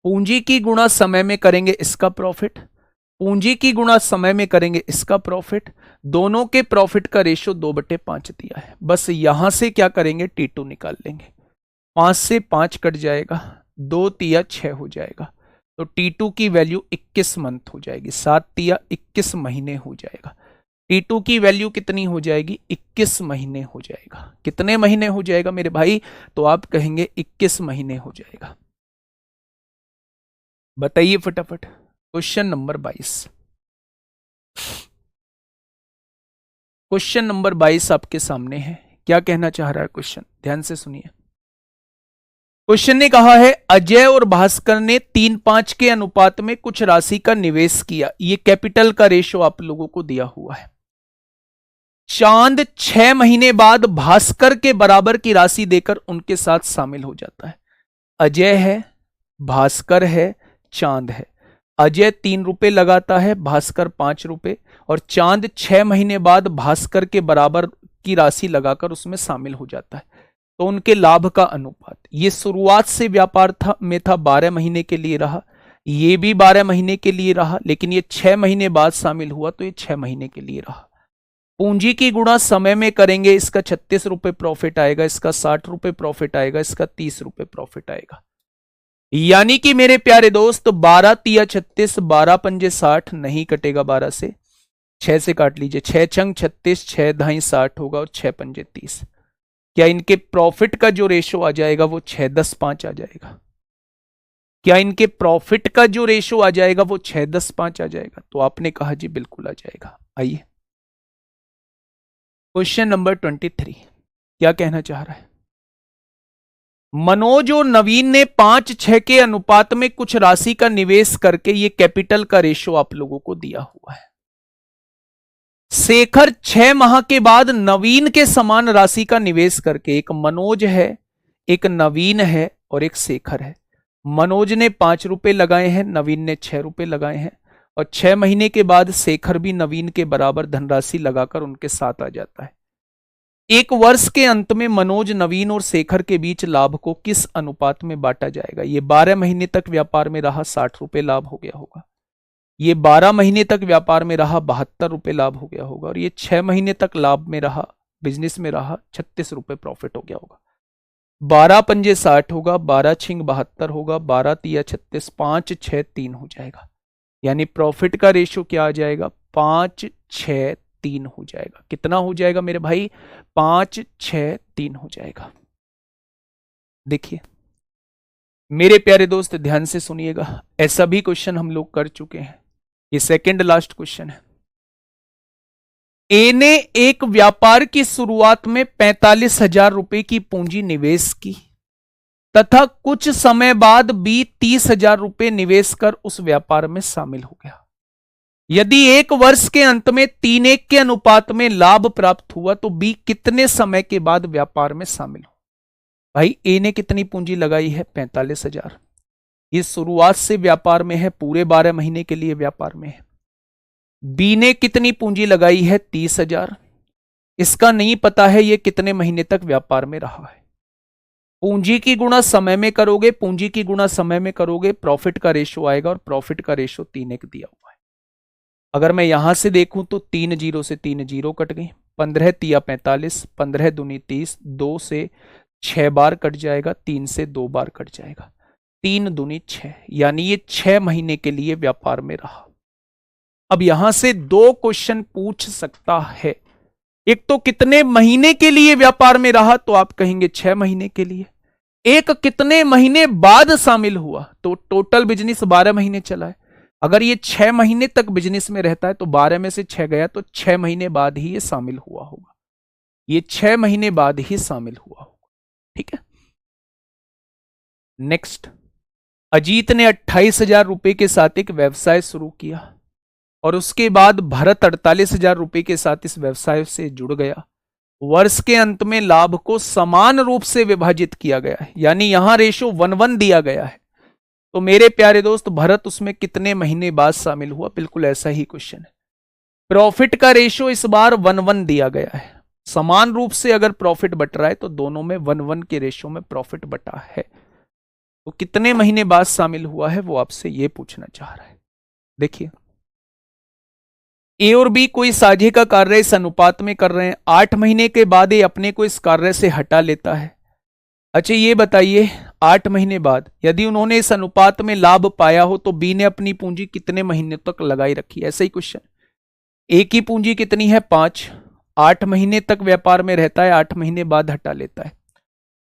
पूंजी की गुणा समय में करेंगे इसका प्रॉफिट, पूंजी की गुणा समय में करेंगे इसका प्रॉफिट, दोनों के प्रॉफिट का रेशो 2/5 दिया है। बस यहां से क्या करेंगे? T2 निकाल लेंगे। 5 से 5 कट जाएगा, 2 तिया 6 हो जाएगा। तो T2 की वैल्यू 21 मंथ हो जाएगी, 7 तिया 21 महीने हो जाएगा। T2 की वैल्यू कितनी हो जाएगी? 21 महीने हो जाएगा। कितने महीने हो जाएगा मेरे भाई? तो आप कहेंगे 21 महीने हो जाएगा। बताइए फटाफट। क्वेश्चन नंबर 22, क्वेश्चन नंबर 22 आपके सामने है। क्या कहना चाह रहा है क्वेश्चन? ध्यान से सुनिए। क्वेश्चन ने कहा है, अजय और भास्कर ने 3:5 के अनुपात में कुछ राशि का निवेश किया। ये कैपिटल का रेशो आप लोगों को दिया हुआ है। चांद 6 महीने बाद भास्कर के बराबर की राशि देकर उनके साथ शामिल हो जाता है। अजय है, भास्कर है, चांद है। अजय 3 रुपए लगाता है, भास्कर 5 रुपए, और चांद 6 महीने बाद भास्कर के बराबर की राशि लगाकर उसमें शामिल हो जाता है। तो उनके लाभ का अनुपात, ये शुरुआत से व्यापार में था 12 महीने के लिए रहा, ये भी 12 महीने के लिए रहा, लेकिन ये 6 महीने बाद शामिल हुआ तो ये 6 महीने के लिए रहा। पूंजी की गुणा समय में करेंगे, इसका 36 रुपए प्रॉफिट आएगा, इसका 60 रुपए प्रॉफिट आएगा, इसका 30 रुपए प्रॉफिट आएगा। यानी कि मेरे प्यारे दोस्त 12 तिया 36, 12 पंजे 60, नहीं कटेगा 12 से, 6 से काट लीजिए, 6 छंग 36, 6 धाई 60 होगा, और 6 पंजे 30। क्या इनके प्रॉफिट का जो रेशो आ जाएगा वो 6-10-5 आ जाएगा? क्या इनके प्रॉफिट का जो रेशो आ जाएगा वो 6-10-5 आ जाएगा? तो आपने कहा जी बिल्कुल आ जाएगा। आइए क्वेश्चन नंबर 23, क्या कहना चाह रहा है? मनोज और नवीन ने 5:6 के अनुपात में कुछ राशि का निवेश करके, ये कैपिटल का रेशो आप लोगों को दिया हुआ है। शेखर 6 माह के बाद नवीन के समान राशि का निवेश करके, एक मनोज है, एक नवीन है और एक शेखर है। मनोज ने 5 रुपए लगाए हैं, नवीन ने 6 रुपए लगाए हैं, और 6 महीने के बाद शेखर भी नवीन के बराबर धनराशि लगाकर उनके साथ आ जाता है। एक वर्ष के अंत में मनोज, नवीन और शेखर के बीच लाभ को किस अनुपात में बांटा जाएगा? ये 12 महीने तक व्यापार में रहा, 60 रुपए लाभ हो गया होगा। ये 12 महीने तक व्यापार में रहा, 72 रुपए लाभ हो गया होगा। और ये 6 महीने तक लाभ में रहा, बिजनेस में रहा, 36 रुपए प्रॉफिट हो गया होगा। 12 पंजे 60 होगा, 12 छिंग 72 होगा, 12 तिया 36, 5 6 3 हो जाएगा। यानी प्रॉफिट का रेशो क्या आ जाएगा? 5 6 3 हो जाएगा। कितना हो जाएगा मेरे भाई? 5 6 3 हो जाएगा। देखिए मेरे प्यारे दोस्त, ध्यान से सुनिएगा, ऐसा भी क्वेश्चन हम लोग कर चुके हैं। ये सेकंड लास्ट क्वेश्चन है। ए ने एक व्यापार की शुरुआत में 45,000 रुपए की पूंजी निवेश की तथा कुछ समय बाद बी 30,000 रुपए निवेश कर उस व्यापार में शामिल हो गया। यदि एक वर्ष के अंत में 3:1 के अनुपात में लाभ प्राप्त हुआ तो बी कितने समय के बाद व्यापार में शामिल हो? भाई ए ने कितनी पूंजी लगाई है? 45,000। ये शुरुआत से व्यापार में है, पूरे 12 महीने के लिए व्यापार में है। बी ने कितनी पूंजी लगाई है? 30,000। इसका नहीं पता है ये कितने महीने तक व्यापार में रहा है। पूंजी की गुणा समय में करोगे, पूंजी की गुणा समय में करोगे, प्रॉफिट का रेशो आएगा, और प्रॉफिट का रेशो 3:1 दिया हुआ है। अगर मैं यहां से देखूं तो 3 जीरो से 3 जीरो कट गई, 15 तिया 45, 15 दूनी 30, 2 से 6 बार कट जाएगा, 3 से 2 बार कट जाएगा, 3 दूनी 6, यानी ये 6 महीने के लिए व्यापार में रहा। अब यहां से 2 क्वेश्चन पूछ सकता है। एक तो कितने महीने के लिए व्यापार में रहा, तो आप कहेंगे 6 महीने के लिए। एक कितने महीने बाद शामिल हुआ, तो टोटल बिजनेस 12 महीने चला है। अगर ये 6 महीने तक बिजनेस में रहता है तो 12 में से 6 गया, तो 6 महीने बाद ही ये शामिल हुआ होगा। ये 6 महीने बाद ही शामिल हुआ होगा। ठीक है। नेक्स्ट, अजीत ने 28,000 रुपए के साथ एक व्यवसाय शुरू किया और उसके बाद भरत 48,000 रुपए के साथ इस व्यवसाय से जुड़ गया। वर्ष के अंत में लाभ को समान रूप से विभाजित किया गया है, यानी यहां रेशो 1:1 दिया गया है। तो मेरे प्यारे दोस्त, भरत उसमें कितने महीने बाद शामिल हुआ? बिल्कुल ऐसा ही क्वेश्चन है। प्रॉफिट का रेशो इस बार 1:1 दिया गया है। समान रूप से अगर प्रॉफिट बट रहा है तो दोनों में 1:1 के रेशो में प्रॉफिट बटा है। तो कितने महीने बाद शामिल हुआ है, वो आपसे ये पूछना चाह रहा है। देखिए, ए और बी कोई साझे का कार्य इस अनुपात में कर रहे हैं। 8 महीने के बाद ए अपने को इस कार्य से हटा लेता है। अच्छा ये बताइए, 8 महीने बाद यदि उन्होंने इस अनुपात में लाभ पाया हो तो बी ने अपनी पूंजी कितने महीने तक लगाई रखी? ऐसा ही क्वेश्चन। ए की पूंजी कितनी है? 5। 8 महीने तक व्यापार में रहता है, 8 महीने बाद हटा लेता है।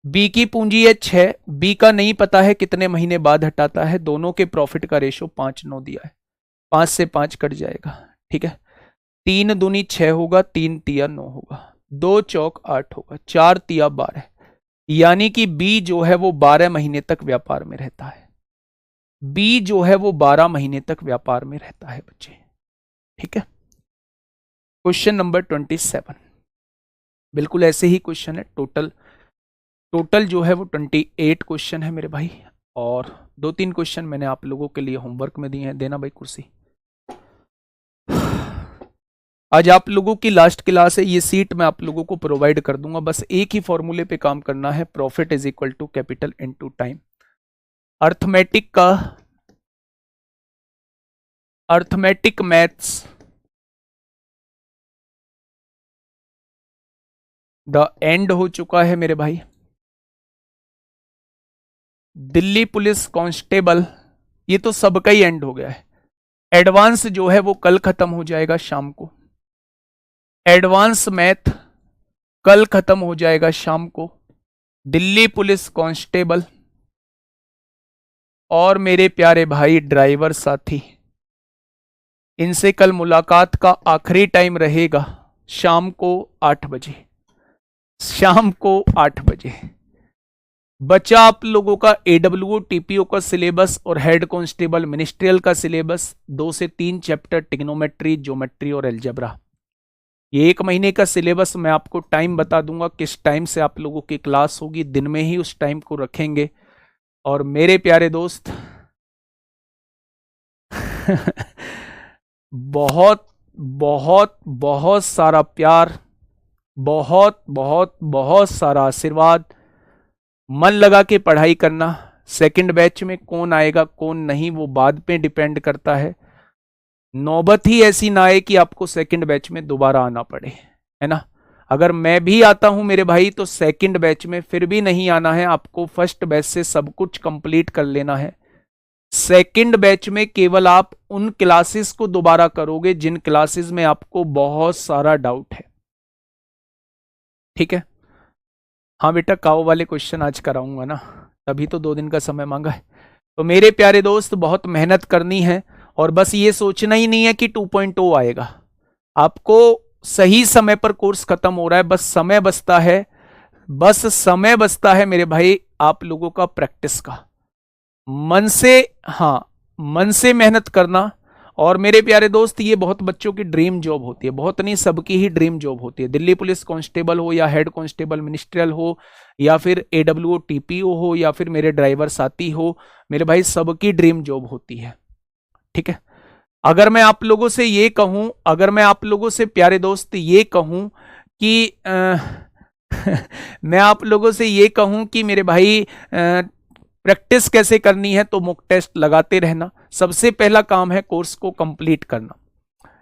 बी की पूंजी है 6। बी का नहीं पता है कितने महीने बाद हटाता है। दोनों के प्रॉफिट का रेशो 5:9 दिया है। 5 से 5 कट जाएगा। ठीक है। 3 दूनी 6 होगा, 3 तिया 9 होगा, 2 चौक 8 होगा, 4 तिया 12, यानी कि बी जो है वो 12 महीने तक व्यापार में रहता है। बी जो है वो 12 महीने तक व्यापार में रहता है बच्चे। ठीक है। क्वेश्चन नंबर 27 बिल्कुल ऐसे ही क्वेश्चन है। टोटल जो है वो 28 क्वेश्चन है मेरे भाई, और 2-3 क्वेश्चन मैंने आप लोगों के लिए होमवर्क में दिए हैं। देना भाई कुर्सी। आज आप लोगों की लास्ट क्लास है, ये सीट मैं आप लोगों को प्रोवाइड कर दूंगा। बस एक ही फॉर्मूले पे काम करना है, profit is equal to capital into time. Arithmetic maths the end हो चुका है मेरे भाई। दिल्ली पुलिस कांस्टेबल ये तो सबका ही एंड हो गया है। एडवांस जो है वो कल खत्म हो जाएगा शाम को। एडवांस मैथ कल खत्म हो जाएगा शाम को। दिल्ली पुलिस कांस्टेबल और मेरे प्यारे भाई ड्राइवर साथी, इनसे कल मुलाकात का आखिरी टाइम रहेगा शाम को 8 बजे। शाम को 8 बजे बचा आप लोगों का एडब्ल्यूओ टीपीओ का सिलेबस और हेड कांस्टेबल मिनिस्ट्रियल का सिलेबस, 2 से 3 चैप्टर टिग्नोमेट्री, ज्योमेट्री और अलजेब्रा। ये 1 महीने का सिलेबस मैं आपको टाइम बता दूंगा किस टाइम से आप लोगों की क्लास होगी, दिन में ही उस टाइम को रखेंगे। और मेरे प्यारे दोस्त बहुत बहुत बहुत सारा प्यार, बहुत बहुत बहुत सारा आशीर्वाद, मन लगा के पढ़ाई करना। सेकंड बैच में कौन आएगा कौन नहीं वो बाद पे डिपेंड करता है। नौबत ही ऐसी ना आए कि आपको सेकंड बैच में दोबारा आना पड़े, है ना। अगर मैं भी आता हूं मेरे भाई तो सेकंड बैच में फिर भी नहीं आना है, आपको फर्स्ट बैच से सब कुछ कंप्लीट कर लेना है। सेकंड बैच में केवल आप उन क्लासेस को दोबारा करोगे जिन क्लासेस में आपको बहुत सारा डाउट है, ठीक है। हाँ बेटा, काओ वाले क्वेश्चन आज कराऊंगा ना, तभी तो 2 दिन का समय मांगा है। तो मेरे प्यारे दोस्त बहुत मेहनत करनी है और बस ये सोचना ही नहीं है कि 2.0 आएगा। आपको सही समय पर कोर्स खत्म हो रहा है, बस समय बचता है, बस समय बचता है मेरे भाई आप लोगों का प्रैक्टिस का। मन से, हाँ, मन से मेहनत करना। और मेरे प्यारे दोस्त ये बहुत बच्चों की ड्रीम जॉब होती है, बहुत नहीं सबकी ही ड्रीम जॉब होती है। दिल्ली पुलिस कांस्टेबल हो या हेड कांस्टेबल मिनिस्ट्रियल हो या फिर एडब्ल्यूओ टीपीओ हो या फिर मेरे ड्राइवर साथी हो, मेरे भाई सबकी ड्रीम जॉब होती है, ठीक है। अगर मैं आप लोगों से ये कहूं, अगर मैं आप लोगों से प्यारे दोस्त ये कहूं कि मैं आप लोगों से ये कहूं कि मेरे भाई प्रैक्टिस कैसे करनी है, तो मॉक टेस्ट लगाते रहना। सबसे पहला काम है कोर्स को कंप्लीट करना,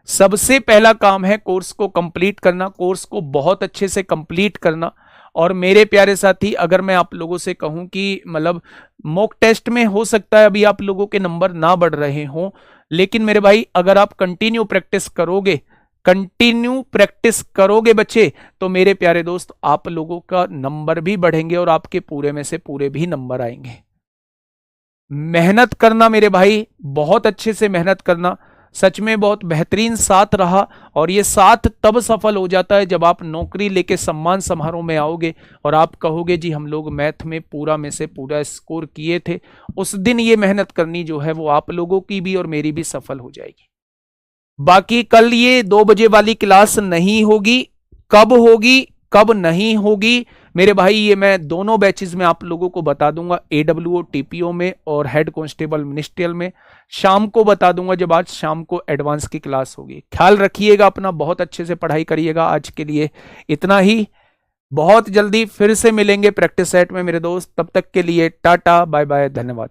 सबसे पहला काम है कोर्स को कंप्लीट करना, कोर्स को बहुत अच्छे से कंप्लीट करना। और मेरे प्यारे साथी, अगर मैं आप लोगों से कहूं कि मतलब मॉक टेस्ट में हो सकता है अभी आप लोगों के नंबर ना बढ़ रहे हों, लेकिन मेरे भाई अगर आप कंटिन्यू प्रैक्टिस करोगे, कंटिन्यू प्रैक्टिस करोगे बच्चे, तो मेरे प्यारे दोस्त आप लोगों का नंबर भी बढ़ेंगे और आपके पूरे में से पूरे भी नंबर आएंगे। मेहनत करना मेरे भाई, बहुत अच्छे से मेहनत करना। सच में बहुत बेहतरीन साथ रहा और ये साथ तब सफल हो जाता है जब आप नौकरी लेके सम्मान समारोह में आओगे और आप कहोगे जी हम लोग मैथ में पूरा में से पूरा स्कोर किए थे। उस दिन ये मेहनत करनी जो है वो आप लोगों की भी और मेरी भी सफल हो जाएगी। बाकी कल ये 2 बजे वाली क्लास नहीं होगी, कब होगी कब नहीं होगी मेरे भाई ये मैं दोनों बैचेस में आप लोगों को बता दूंगा, एडब्ल्यूओ टीपीओ में और हेड कांस्टेबल मिनिस्ट्रियल में शाम को बता दूंगा, जब आज शाम को एडवांस की क्लास होगी। ख्याल रखिएगा अपना, बहुत अच्छे से पढ़ाई करिएगा। आज के लिए इतना ही, बहुत जल्दी फिर से मिलेंगे प्रैक्टिस सेट में मेरे दोस्त, तब तक के लिए टाटा बाय बाय, धन्यवाद।